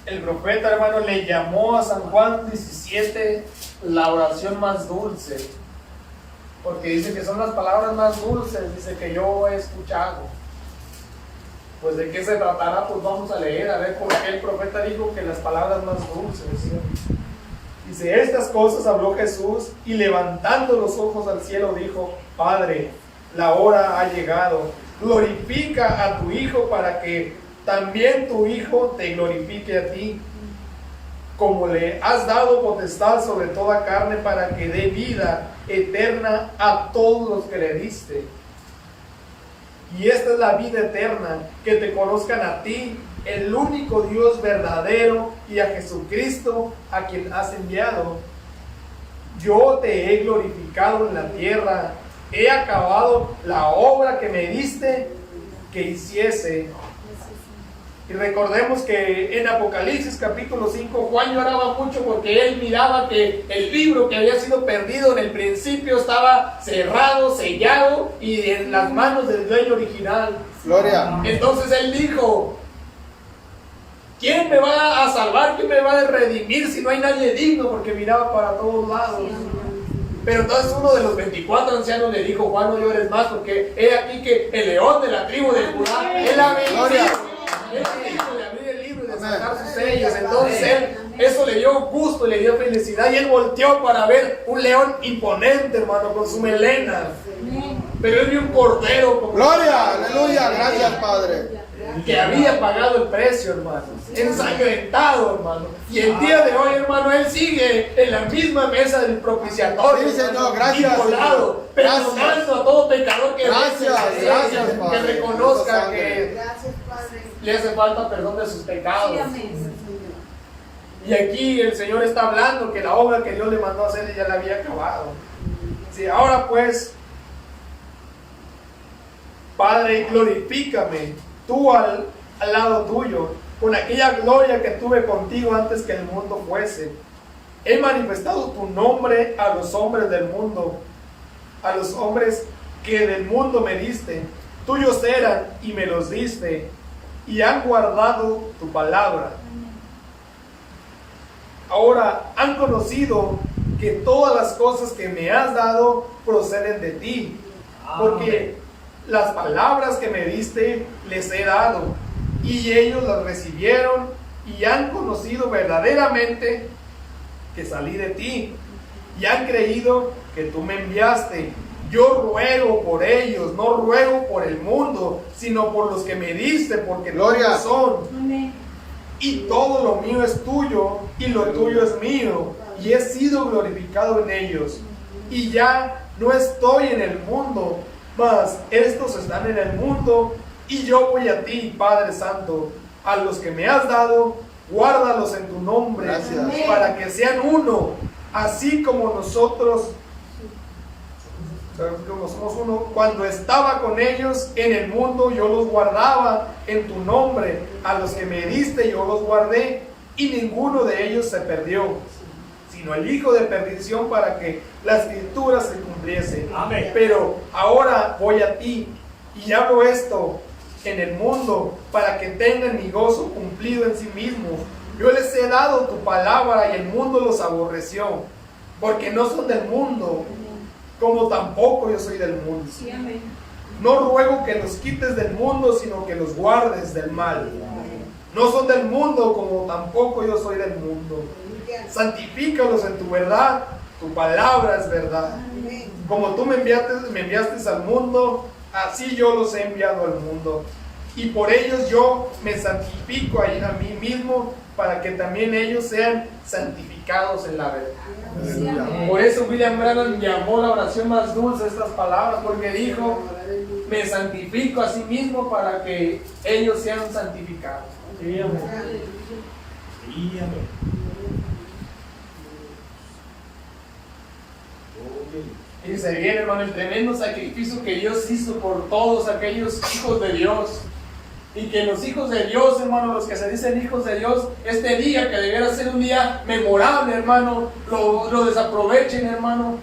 El profeta, hermano, le llamó a San Juan 17 la oración más dulce, porque dice que son las palabras más dulces, dice que yo he escuchado. Pues de qué se tratará, pues vamos a leer, a ver por qué el profeta dijo que las palabras más dulces. Dice, estas cosas habló Jesús y levantando los ojos al cielo dijo, Padre, la hora ha llegado, glorifica a tu Hijo para que también tu Hijo te glorifique a ti, como le has dado potestad sobre toda carne para que dé vida eterna a todos los que le diste. Y esta es la vida eterna, que te conozcan a ti, el único Dios verdadero, y a Jesucristo, a quien has enviado. Yo te he glorificado en la tierra, he acabado la obra que me diste que hiciese. Y recordemos que en Apocalipsis capítulo 5 Juan lloraba mucho porque él miraba que el libro que había sido perdido en el principio estaba cerrado, sellado y en las manos del dueño original. Gloria. Entonces él dijo, ¿quién me va a salvar? ¿Quién me va a redimir si no hay nadie digno? Porque miraba para todos lados. Pero entonces uno de los 24 ancianos le dijo, Juan, no llores más, porque he aquí que el león de la tribu de Judá, él ha vencido. Él dijo de abrir el libro y de sacar sus sellos. Entonces él, eso le dio gusto, le dio felicidad, y él volteó para ver un león imponente, hermano, con su melena. Pero él vio un cordero como Gloria, aleluya, gracias Padre. que había pagado el precio, hermano, ensangrentado, hermano. Y el día de hoy, hermano, él sigue en la misma mesa del propiciatorio. Sí, Señor, gracias, Inmolado, Señor. perdonando a todo pecador que Gracias, gracias, que Padre. reconozca que Gracias, Padre. le hace falta perdón de sus pecados. Sí, amén. Y aquí el Señor está hablando que la obra que Dios le mandó a hacer ya la había acabado. Sí, ahora pues, Padre, glorifícame tú al lado tuyo, con aquella gloria que tuve contigo antes que el mundo fuese. He manifestado tu nombre a los hombres del mundo, a los hombres que del mundo me diste. Tuyos eran y me los diste, y han guardado tu palabra. Ahora han conocido que todas las cosas que me has dado proceden de ti, porque las palabras que me diste les he dado, y ellos las recibieron y han conocido verdaderamente que salí de ti, y han creído que tú me enviaste. Yo ruego por ellos, no ruego por el mundo, sino por los que me diste, porque Gloria. tuyos son. Amén. Y todo lo mío es tuyo, y lo tuyo es mío, y he sido glorificado en ellos. Y ya no estoy en el mundo, mas estos están en el mundo, y yo voy a ti, Padre Santo. A los que me has dado, guárdalos en tu nombre, Gracias. para que sean uno, así como nosotros como somos uno. Cuando estaba con ellos en el mundo, yo los guardaba en tu nombre. A los que me diste yo los guardé, y ninguno de ellos se perdió, sino el hijo de perdición, para que la escritura se cumpliese. Amén. Pero ahora voy a ti, y hablo esto en el mundo, para que tengan mi gozo cumplido en sí mismos. Yo les he dado tu palabra, y el mundo los aborreció, porque no son del mundo, como tampoco yo soy del mundo. Sí, amén. No ruego que los quites del mundo, sino que los guardes del mal. No son del mundo, como tampoco yo soy del mundo. Santifícalos en tu verdad, tu palabra es verdad. Como tú me enviaste al mundo, así yo los he enviado al mundo. Y por ellos yo me santifico a mí mismo, para que también ellos sean santificados en la verdad. Sí, amén. Por eso William Branham llamó la oración más dulce estas palabras, porque dijo: me santifico a sí mismo para que ellos sean santificados. Sí, amén. Sí, amén. Y se viene, hermano, el tremendo sacrificio que Dios hizo por todos aquellos hijos de Dios. Y que los hijos de Dios, hermano, los que se dicen hijos de Dios, este día que debiera ser un día memorable, hermano, lo desaprovechen, hermano,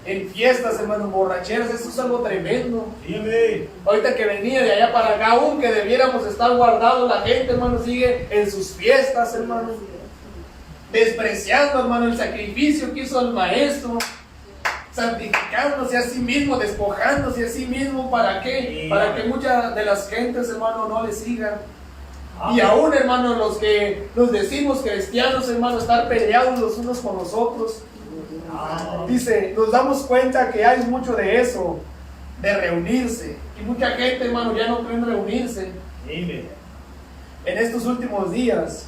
en fiestas, hermano, en borracheras. Eso es algo tremendo. Sí, amén. Ahorita que venía de allá para acá, aún que debiéramos estar guardados, la gente, hermano, sigue en sus fiestas, hermano, despreciando, hermano, el sacrificio que hizo el Maestro, santificándose a sí mismo, despojándose a sí mismo. ¿Para qué? Para que muchas de las gentes, hermano, no le sigan. Y aún, hermano, los que nos decimos cristianos, hermano, estar peleados los unos con los otros. Dice, nos damos cuenta que hay mucho de eso, de reunirse. Y mucha gente, hermano, ya no cree en reunirse. Amén. En estos últimos días,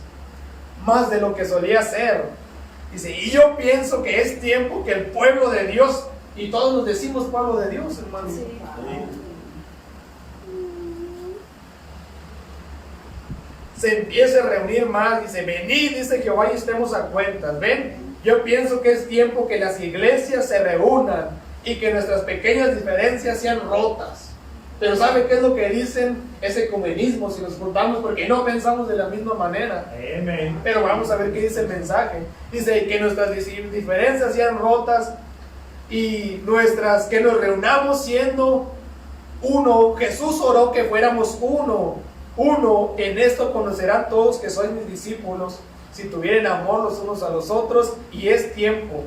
más de lo que solía ser. Dice, y yo pienso que es tiempo que el pueblo de Dios, y todos nos decimos pueblo de Dios, hermano, se empiece a reunir más. Dice, venid, dice Jehová, y estemos a cuentas. Ven, yo pienso que es tiempo que las iglesias se reúnan y que nuestras pequeñas diferencias sean rotas. Pero ¿sabe qué es lo que dicen? Es ecumenismo, si nos juntamos, porque no pensamos de la misma manera. Amén. Pero vamos a ver qué dice el mensaje. Dice que nuestras diferencias sean rotas y que nos reunamos siendo uno. Jesús oró que fuéramos uno. Uno, en esto conocerán todos que sois mis discípulos, si tuvieren amor los unos a los otros. Y es tiempo.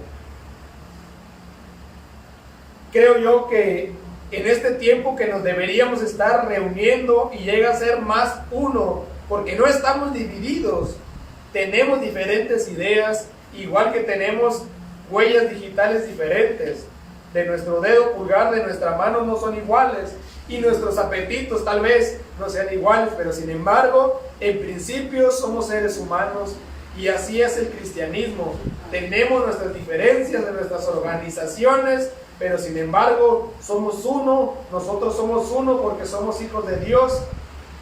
Creo yo que en este tiempo que nos deberíamos estar reuniendo y llega a ser más uno, porque no estamos divididos, tenemos diferentes ideas, igual que tenemos huellas digitales diferentes, de nuestro dedo pulgar, de nuestra mano no son iguales, y nuestros apetitos tal vez no sean iguales, pero sin embargo, en principio somos seres humanos, y así es el cristianismo. Tenemos nuestras diferencias de nuestras organizaciones, pero sin embargo somos uno. Nosotros somos uno porque somos hijos de Dios,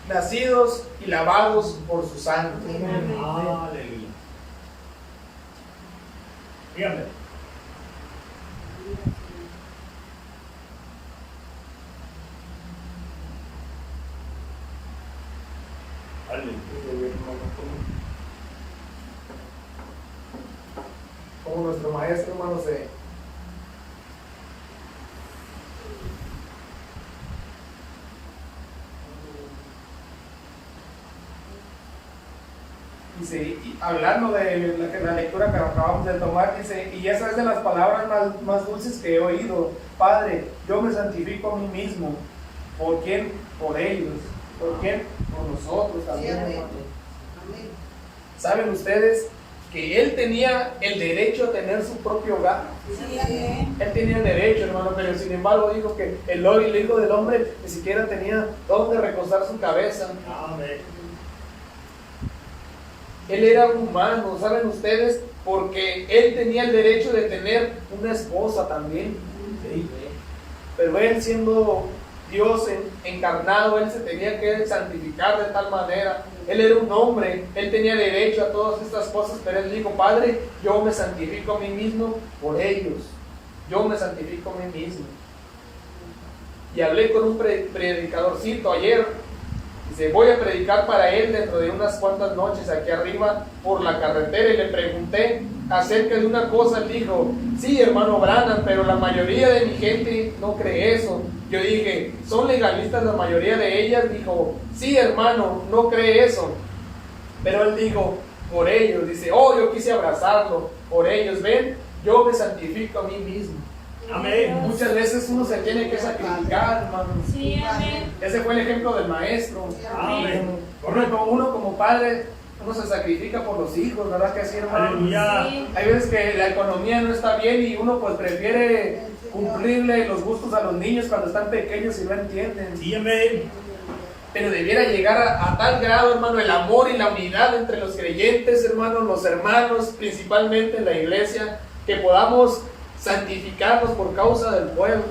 nacidos y lavados por su sangre. Aleluya. Dígame. Como nuestro maestro, hermano, dice, y hablando de la lectura que acabamos de tomar, dice, y esa es de las palabras más dulces que he oído: Padre, yo me santifico a mí mismo. ¿Por quién? Por ellos. ¿Por quién? Por nosotros también, Sí, amén. hermano. Amén. ¿Saben ustedes que él tenía el derecho a tener su propio hogar? Sí, amén. Él tenía el derecho, hermano, pero sin embargo dijo que el Hijo del Hombre ni siquiera tenía dónde recostar su cabeza. Amén. Él era humano, ¿saben ustedes? Porque él tenía el derecho de tener una esposa también. Sí. Pero él, siendo Dios encarnado, él se tenía que santificar de tal manera. Él era un hombre, él tenía derecho a todas estas cosas, pero él dijo: Padre, yo me santifico a mí mismo por ellos. Yo me santifico a mí mismo. Y hablé con un predicadorcito ayer. Dice: voy a predicar para él dentro de unas cuantas noches aquí arriba por la carretera, y le pregunté acerca de una cosa. Él dijo: sí, hermano Branham, pero la mayoría de mi gente no cree eso. Yo dije: ¿son legalistas la mayoría de ellas? Dijo: sí, hermano, no cree eso. Pero él dijo: por ellos. Dice: oh, yo quise abrazarlo, por ellos. Ven, yo me santifico a mí mismo. Amén. Muchas veces uno se tiene que sacrificar, hermano. Sí, amén. Ese fue el ejemplo del maestro. Amén. Uno como padre, uno se sacrifica por los hijos, ¿verdad que así, hermano? Aleluya. Sí. Hay veces que la economía no está bien y uno pues prefiere cumplirle los gustos a los niños cuando están pequeños y no entienden. Sí, amén. Pero debiera llegar a tal grado, hermano, el amor y la unidad entre los creyentes, hermanos, los hermanos, principalmente en la iglesia, que podamos santificarnos por causa del pueblo.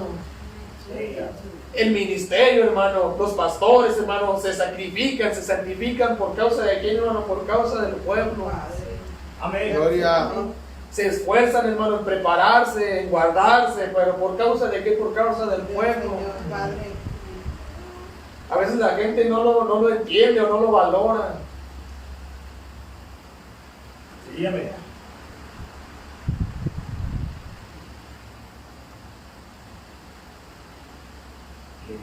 El ministerio, hermano, los pastores, hermano, se sacrifican, se santifican por causa de quién, hermano, por causa del pueblo. Amén. Gloria. se esfuerzan, hermano, en prepararse, en guardarse, pero ¿por causa de qué? Por causa del pueblo. Señor, Padre. A veces la gente no lo entiende o no lo valora. Sí, amén.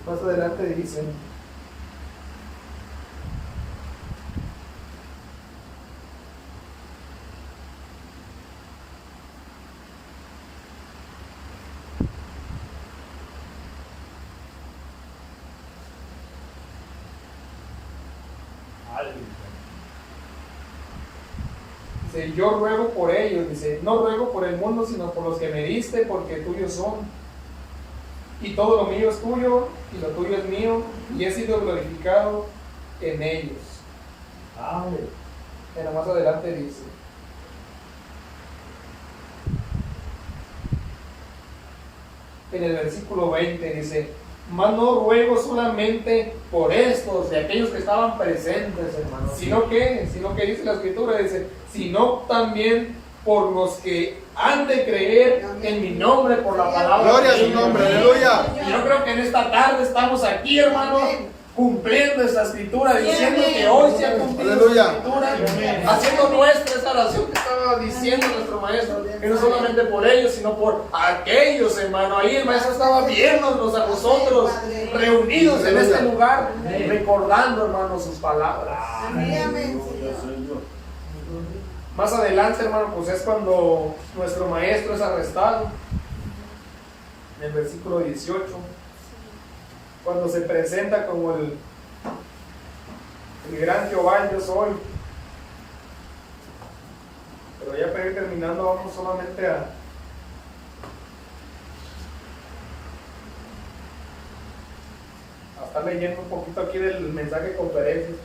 Más adelante dice: Aleluya. dice, yo ruego por ellos, dice, no ruego por el mundo, sino por los que me diste, porque tuyos son. Y todo lo mío es tuyo, y lo tuyo es mío, y he sido glorificado en ellos. Amén. Pero más adelante dice: en el versículo 20 dice: mas no ruego solamente por estos, de aquellos que estaban presentes, hermanos, sino que dice la Escritura, dice, sino también por los que han de creer en mi nombre por la palabra. Gloria a de su ellos. nombre, aleluya. Y yo creo que en esta tarde estamos aquí, hermanos, cumpliendo esta escritura, diciendo que hoy se ha cumplido Aleluya. esta escritura, haciendo nuestra esa oración que estaba diciendo nuestro maestro, que no solamente por ellos, sino por aquellos, hermano. Ahí el maestro estaba viéndonos a nosotros reunidos en este lugar, recordando, hermano, sus palabras. Amén, amén, Señor. Más adelante, hermano, pues es cuando nuestro maestro es arrestado, en el versículo 18, cuando se presenta como el gran Jehová, yo soy. Pero ya para ir terminando, vamos solamente a estar leyendo un poquito aquí del mensaje de conferencia.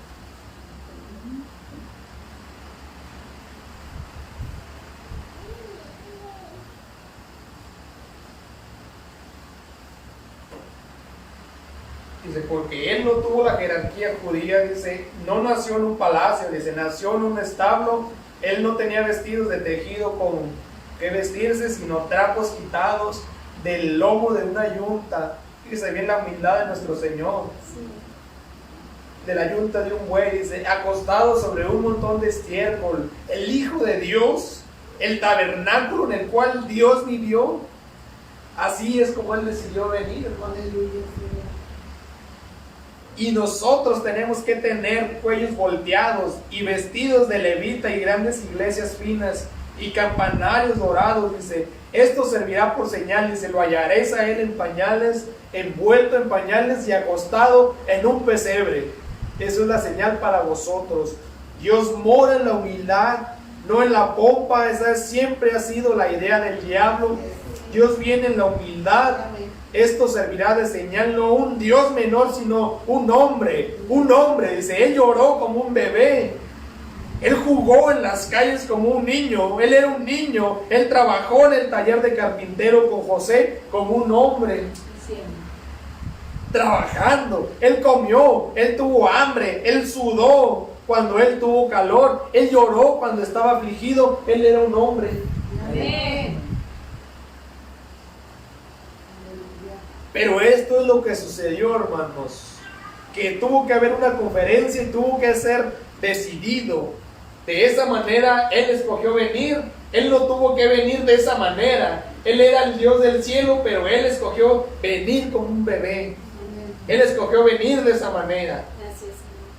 Dice, porque él no tuvo la jerarquía judía, dice, no nació en un palacio, dice, nació en un establo, él no tenía vestidos de tejido con que vestirse, sino trapos quitados del lomo de una yunta. Fíjese bien la humildad de nuestro Señor. De la yunta de un buey, dice, acostado sobre un montón de estiércol, el Hijo de Dios, el tabernáculo en el cual Dios vivió. Así es como él decidió venir, hermano. Aleluya, Señor. Y nosotros tenemos que tener cuellos volteados y vestidos de levita y grandes iglesias finas y campanarios dorados, dice, esto servirá por señal, dice, lo hallaréis a él en pañales, envuelto en pañales y acostado en un pesebre. Eso es la señal para vosotros. Dios mora en la humildad, no en la pompa. Esa siempre ha sido la idea del diablo. Dios viene en la humildad. Esto servirá de señal, no un Dios menor, sino un hombre, dice, él lloró como un bebé, él jugó en las calles como un niño, él era un niño, él trabajó en el taller de carpintero con José como un hombre, trabajando, él comió, él tuvo hambre, él sudó cuando él tuvo calor, él lloró cuando estaba afligido, él era un hombre. Amén. Pero esto es lo que sucedió, hermanos, que tuvo que haber una conferencia y tuvo que ser decidido. De esa manera Él escogió venir. Él no tuvo que venir de esa manera. Él era el Dios del cielo, pero Él escogió venir como un bebé. Él escogió venir de esa manera.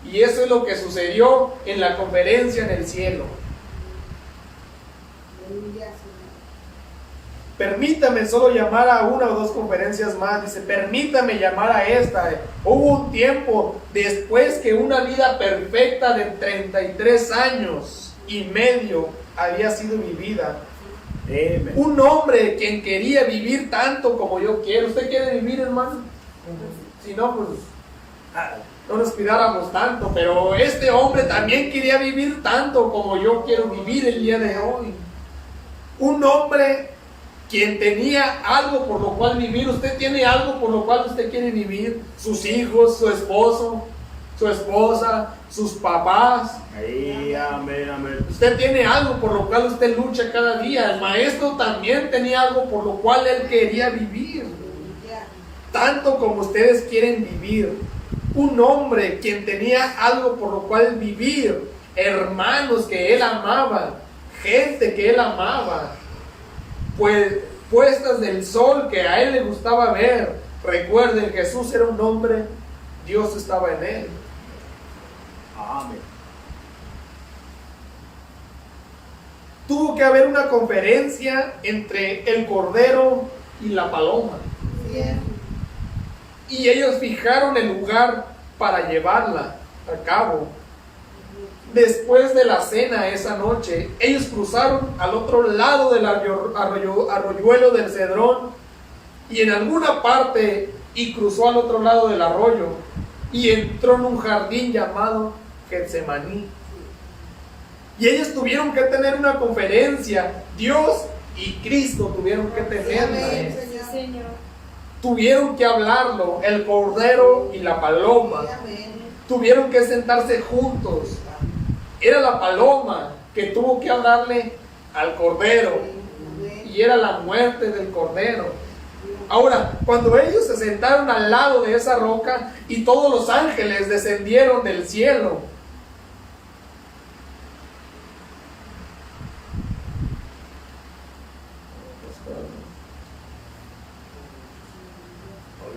Y eso es lo que sucedió en la conferencia en el cielo. Aleluya, Señor. Permítame solo llamar a una o dos conferencias más. Dice, permítame llamar a esta. Hubo un tiempo después que una vida perfecta de 33 años y medio había sido vivida. Amén. Un hombre quien quería vivir tanto como yo quiero. ¿Usted quiere vivir, hermano? Si no, pues no nos cuidáramos tanto. Pero este hombre también quería vivir tanto como yo quiero vivir el día de hoy. Un hombre quien tenía algo por lo cual vivir. Usted tiene algo por lo cual usted quiere vivir. Sus hijos, su esposo. su esposa, sus papás. Ahí, amén, amén. Usted tiene algo por lo cual usted lucha cada día. El maestro también tenía algo por lo cual él quería vivir. Tanto como ustedes quieren vivir. Un hombre quien tenía algo por lo cual vivir. Hermanos que él amaba. Gente que él amaba. Pues puestas del sol que a él le gustaba ver. Recuerden, Jesús era un hombre. Dios estaba en él. Amén. Tuvo que haber una conferencia entre el cordero y la paloma. Y ellos fijaron el lugar para llevarla a cabo. Después de la cena esa noche, ellos cruzaron al otro lado del arroyuelo del Cedrón y en alguna parte, y cruzó al otro lado del arroyo y entró en un jardín llamado Getsemaní. Y ellos tuvieron que tener una conferencia. Dios y Cristo tuvieron que tenerla. Señor. Tuvieron que hablarlo, el cordero y la paloma. Tuvieron que sentarse juntos. Era la paloma que tuvo que hablarle al cordero. Y era la muerte del cordero. Ahora, cuando ellos se sentaron al lado de esa roca y todos los ángeles descendieron del cielo,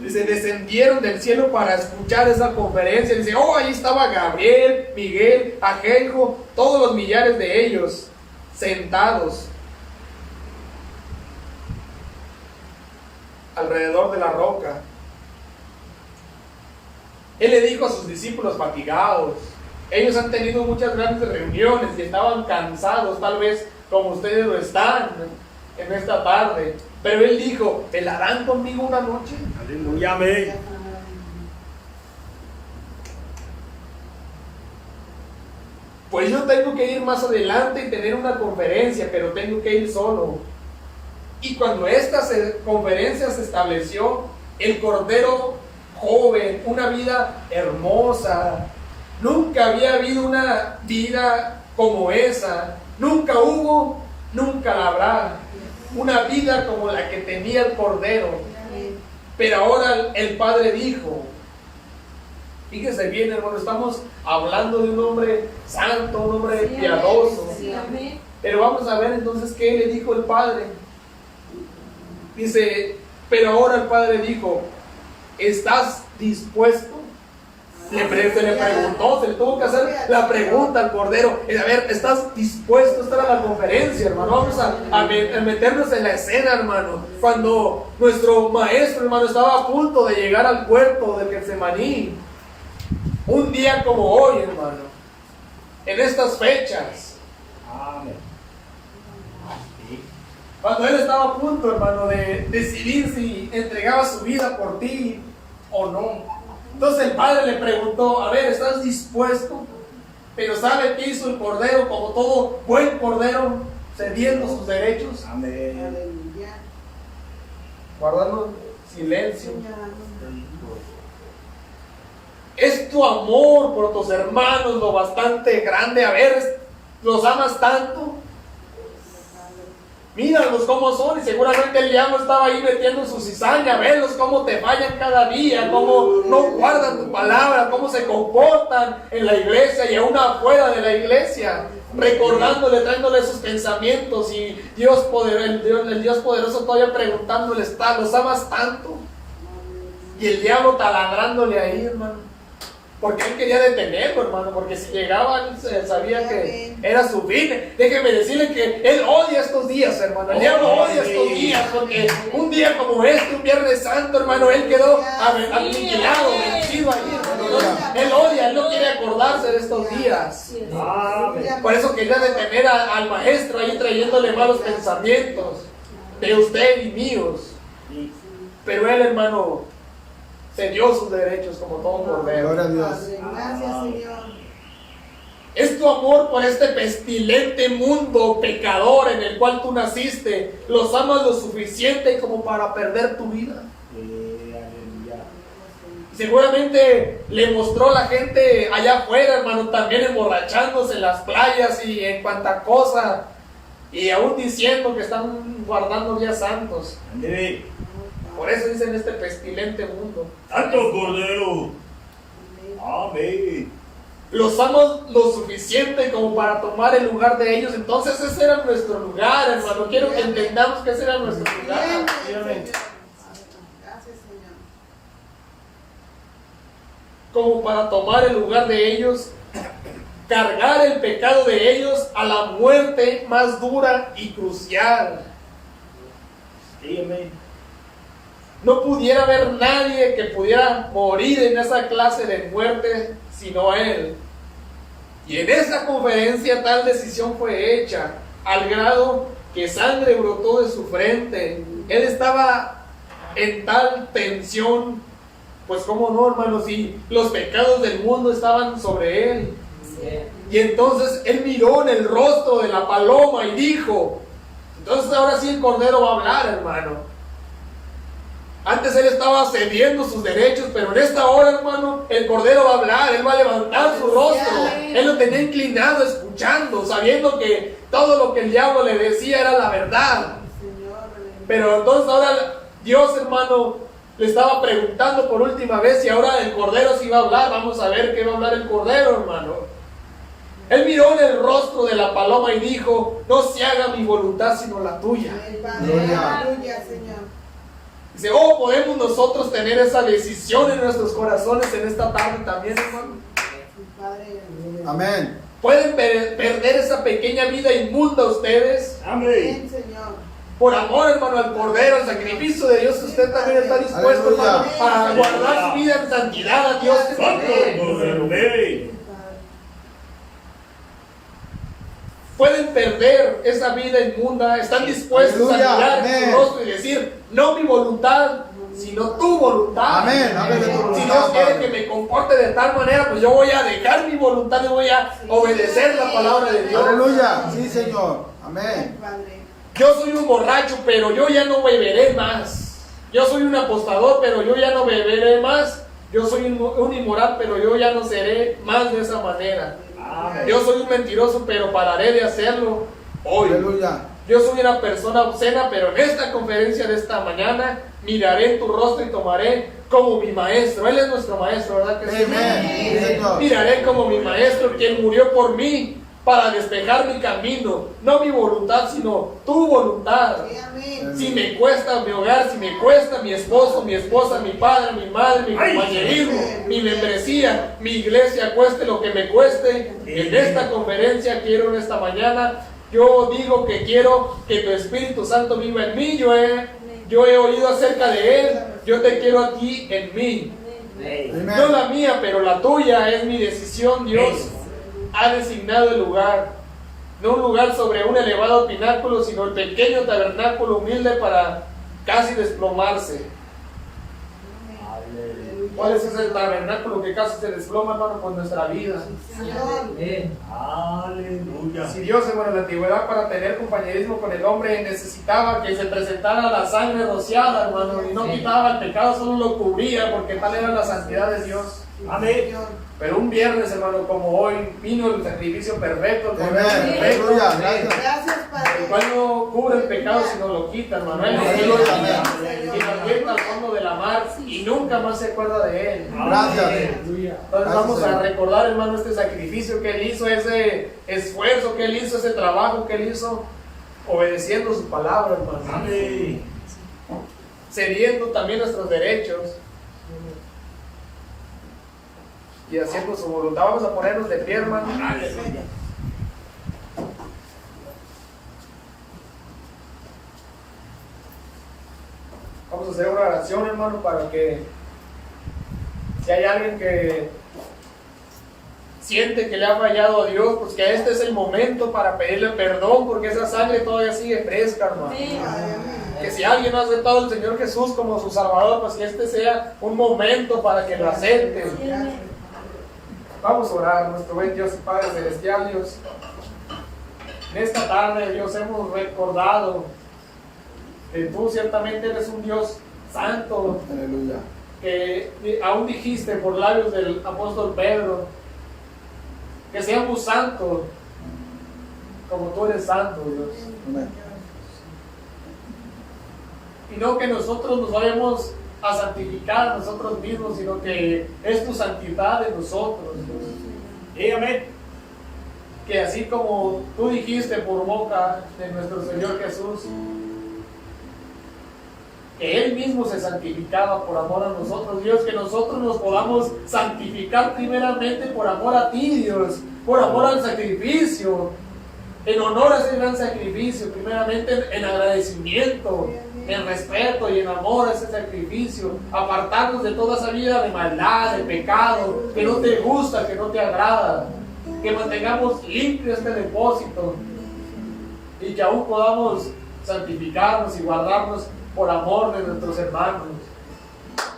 se descendieron del cielo para escuchar esa conferencia. Dice, oh, ahí estaba Gabriel, Miguel, Ageljo, todos los millares de ellos sentados alrededor de la roca. Él le dijo a sus discípulos fatigados, ellos han tenido muchas grandes reuniones y estaban cansados, tal vez como ustedes lo están en esta tarde, pero él dijo, ¿velarán conmigo una noche? Aleluya, amén. Pues yo tengo que ir más adelante y tener una conferencia, pero tengo que ir solo. Y cuando esta conferencia se estableció, el cordero joven, una vida hermosa, nunca había habido una vida como esa, nunca hubo, nunca la habrá, una vida como la que tenía el cordero. Pero ahora el Padre dijo, fíjese bien, hermano, estamos hablando de un hombre santo, un hombre piadoso. Pero vamos a ver entonces qué le dijo el Padre. Dice, pero ahora el Padre dijo, ¿estás dispuesto? Se le preguntó, se le tuvo que hacer la pregunta al cordero. A ver, ¿estás dispuesto a estar a la conferencia, hermano? Vamos a meternos en la escena, hermano. Cuando nuestro maestro, hermano, estaba a punto de llegar al puerto del Getsemaní. Un día como hoy, hermano. En estas fechas. Amén. Cuando él estaba a punto, hermano, de decidir si entregaba su vida por ti o no. Entonces el Padre le preguntó, a ver, ¿estás dispuesto? Pero ¿sabe qué hizo el cordero? Como todo buen cordero, cediendo sus derechos. Amén. Guardando silencio. Es tu amor por tus hermanos lo bastante grande. A ver, ¿los amas tanto? Míralos cómo son, y seguramente el diablo estaba ahí metiendo su cizaña. Velos cómo te fallan cada día, cómo no guardan tu palabra, cómo se comportan en la iglesia y aún afuera de la iglesia, recordándole, trayéndole sus pensamientos. Y el Dios poderoso todavía preguntándole, ¿los amas tanto? Y el diablo taladrándole ahí, hermano. Porque él quería detenerlo, hermano, porque si llegaba, él sabía que era su fin. Déjeme decirle que él odia estos días, hermano. El diablo odia estos días, porque un día como este, un Viernes Santo, hermano, él quedó aniquilado, vencido ahí, hermano. Él odia, él no quiere acordarse de estos días. Por eso quería detener al maestro ahí, trayéndole malos pensamientos de usted y míos. Pero él, hermano, cedió sus derechos como todo cordero. Gloria a Dios. Gracias, Señor. Es tu amor por este pestilente mundo pecador en el cual tú naciste. Los amas lo suficiente como para perder tu vida. Seguramente le mostró la gente allá afuera, hermano, también emborrachándose en las playas y en cuanta cosa. Y aún diciendo que están guardando días santos. Ándele. Por eso dicen este pestilente mundo. Santo Cordero. Amén. Los amos lo suficiente como para tomar el lugar de ellos. Entonces ese era nuestro lugar, hermano. Quiero que entendamos que ese era nuestro lugar. Amén, Amén. Señor. Gracias, Señor. Como para tomar el lugar de ellos, cargar el pecado de ellos a la muerte más dura y crucial. Sí, amén. No pudiera haber nadie que pudiera morir en esa clase de muerte sino él. Y en esa conferencia tal decisión fue hecha, al grado que sangre brotó de su frente. Él estaba en tal tensión, pues cómo no, hermanos, si los pecados del mundo estaban sobre él. Y entonces él miró en el rostro de la paloma y dijo, entonces ahora sí el Cordero va a hablar, hermano. Antes él estaba cediendo sus derechos, pero en esta hora, hermano, el Cordero va a hablar, él va a levantar su rostro. Él lo tenía inclinado, escuchando, sabiendo que todo lo que el diablo le decía era la verdad. Pero entonces ahora Dios, hermano, le estaba preguntando por última vez y ahora el Cordero sí va a hablar. Vamos a ver qué va a hablar el Cordero, hermano. Él miró en el rostro de la paloma y dijo, no se haga mi voluntad sino la tuya. Aleluya, Señor. Dice, oh, podemos nosotros tener esa decisión en nuestros corazones en esta tarde también, hermano. Padre. Amén. ¿Pueden perder esa pequeña vida inmunda ustedes? Amén. Amén, Señor. Por amor, hermano, al Cordero, al sacrificio de Dios, usted también está dispuesto, Aleluya. hermano, a guardar su vida en santidad a Dios. Santo Cordero. Amén. Pueden perder esa vida inmunda, están dispuestos Aleluya. a mirar Amén. su rostro y decir, no mi voluntad, sino tu voluntad. Amén. Amén. Si Dios quiere que me comporte de tal manera, pues yo voy a dejar mi voluntad y voy a obedecer la palabra de Dios. Aleluya. Sí, Señor. Amén. Padre. Yo soy un borracho, pero yo ya no beberé más. Yo soy un apostador, pero yo ya no beberé más. Yo soy un inmoral, pero yo ya no seré más de esa manera. Amén. Yo soy un mentiroso, pero pararé de hacerlo hoy. Aleluya. Yo soy una persona obscena, pero en esta conferencia de esta mañana miraré en tu rostro y tomaré como mi maestro. Él es nuestro maestro, ¿verdad que sí? Amén. Sí, Señor. Miraré como mi maestro, quien murió por mí para despejar mi camino. No mi voluntad, sino tu voluntad. Amén. Si me cuesta mi hogar, si me cuesta mi esposo, mi esposa, mi padre, mi madre, mi compañerismo, mi membresía, mi iglesia, cueste lo que me cueste, en esta conferencia quiero en esta mañana, yo digo que quiero que tu Espíritu Santo viva en mí. Yo he oído acerca de Él, yo te quiero a ti en mí. Amén. No la mía, pero la tuya es mi decisión. Dios ha designado el lugar, no un lugar sobre un elevado pináculo, sino el pequeño tabernáculo humilde para casi desplomarse. ¿Cuál es ese tabernáculo que casi se desploma, hermano? Pues nuestra vida. Aleluya. Si Dios, hermano, en la antigüedad, para tener compañerismo con el hombre, necesitaba que se presentara la sangre rociada, hermano, y no quitaba el pecado, solo lo cubría, porque tal era la santidad de Dios. Amén. Pero un viernes, hermano, como hoy, vino el sacrificio perfecto, el cordero Amén. perfecto, Aleluya. Gracias. Gracias, el Padre. cual no cubre el pecado, sino lo quita, hermano. Él Aleluya. lo quita Amén. y lo avienta al fondo de la mar y nunca más se acuerda de él. Gracias. Entonces Gracias, vamos a Señor. recordar, hermano, este sacrificio que él hizo, ese esfuerzo que él hizo, ese trabajo que él hizo, obedeciendo su palabra, hermano. Amén. Cediendo también nuestros derechos y haciendo su voluntad. Vamos a ponernos de pie, hermano. Aleluya. Vamos a hacer una oración, hermano, para que si hay alguien que siente que le ha fallado a Dios, pues que este es el momento para pedirle perdón, porque esa sangre todavía sigue fresca, hermano. Que si alguien no ha aceptado al Señor Jesús como su Salvador, pues que este sea un momento para que lo acepte. Vamos a orar, nuestro buen Dios y Padre Celestial, Dios. En esta tarde, Dios, hemos recordado que tú ciertamente eres un Dios santo, Aleluya. que aún dijiste por labios del apóstol Pedro, que seamos santos, como tú eres santo, Dios. Amén. Y no que nosotros nos vayamos a santificar a nosotros mismos, sino que es tu santidad en nosotros, Dios. Amén. Que así como tú dijiste por boca de nuestro Señor Jesús, que Él mismo se santificaba por amor a nosotros, Dios, que nosotros nos podamos santificar primeramente por amor a ti, Dios, por amor al sacrificio, en honor a ese gran sacrificio, primeramente en agradecimiento, en respeto y en amor a ese sacrificio, apartarnos de toda esa vida de maldad, de pecado, que no te gusta, que no te agrada, que mantengamos limpio este depósito y que aún podamos santificarnos y guardarnos por amor de nuestros hermanos,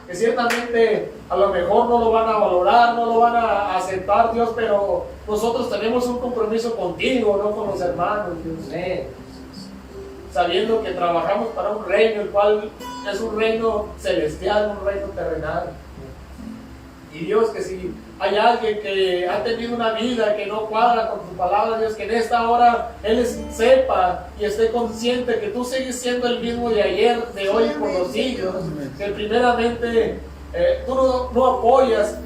que ciertamente a lo mejor no lo van a valorar, no lo van a aceptar, Dios, pero nosotros tenemos un compromiso contigo, no con los hermanos, Dios. Sabiendo que trabajamos para un reino, el cual es un reino celestial, un reino terrenal. Y Dios, que si hay alguien que ha tenido una vida que no cuadra con tu palabra, Dios, que en esta hora Él sepa y esté consciente que tú sigues siendo el mismo de ayer, de hoy y por los siglos. Que primeramente tú no apoyas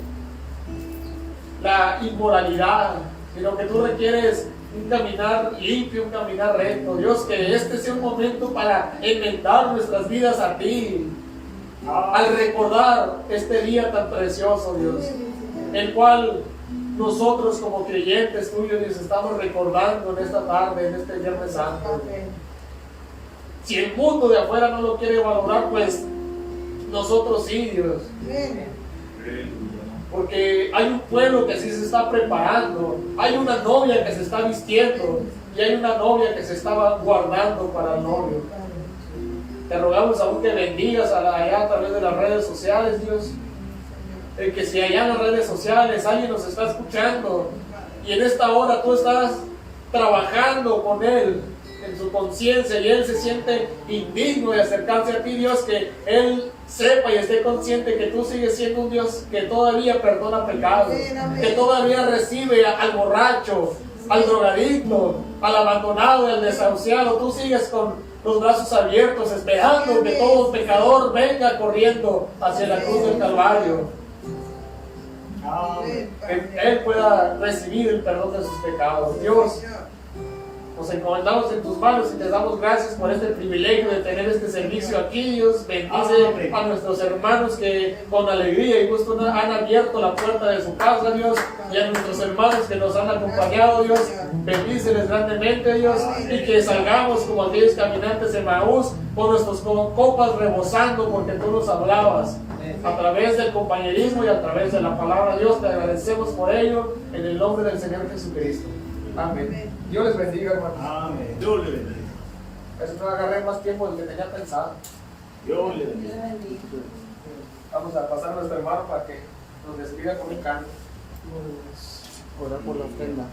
la inmoralidad, sino que tú requieres un caminar limpio, un caminar recto. Dios, que este sea un momento para enmendar nuestras vidas a ti, al recordar este día tan precioso, Dios, el cual nosotros como creyentes tuyos, Dios, estamos recordando en esta tarde, en este Viernes Santo. Si el mundo de afuera no lo quiere valorar, pues nosotros sí, Dios. Porque hay un pueblo que sí se está preparando, hay una novia que se está vistiendo y hay una novia que se estaba guardando para el novio. Te rogamos aún que bendigas allá a través de las redes sociales, Dios. Que si allá en las redes sociales alguien nos está escuchando y en esta hora tú estás trabajando con él en su conciencia y él se siente indigno de acercarse a ti, Dios, que él sepa y esté consciente que tú sigues siendo un Dios que todavía perdona pecados, que todavía recibe al borracho, al drogadicto, al abandonado, al desahuciado. Tú sigues con los brazos abiertos, esperando que todo pecador venga corriendo hacia la cruz del Calvario, que Él pueda recibir el perdón de sus pecados. Dios, nos encomendamos en tus manos y te damos gracias por este privilegio de tener este servicio aquí. Dios, bendice a nuestros hermanos que con alegría y gusto han abierto la puerta de su casa, Dios, y a nuestros hermanos que nos han acompañado, Dios, bendíceles grandemente, Dios, y que salgamos como aquellos caminantes de Maús con nuestras copas rebosando porque tú nos hablabas a través del compañerismo y a través de la palabra. Dios, te agradecemos por ello en el nombre del Señor Jesucristo. Amén. Dios les bendiga, hermano. Amén. Dios le bendiga. Eso no agarré más tiempo del que tenía pensado. Dios le bendiga. Vamos a pasar a nuestro hermano para que nos despida con un canto. Orar por la ofrenda.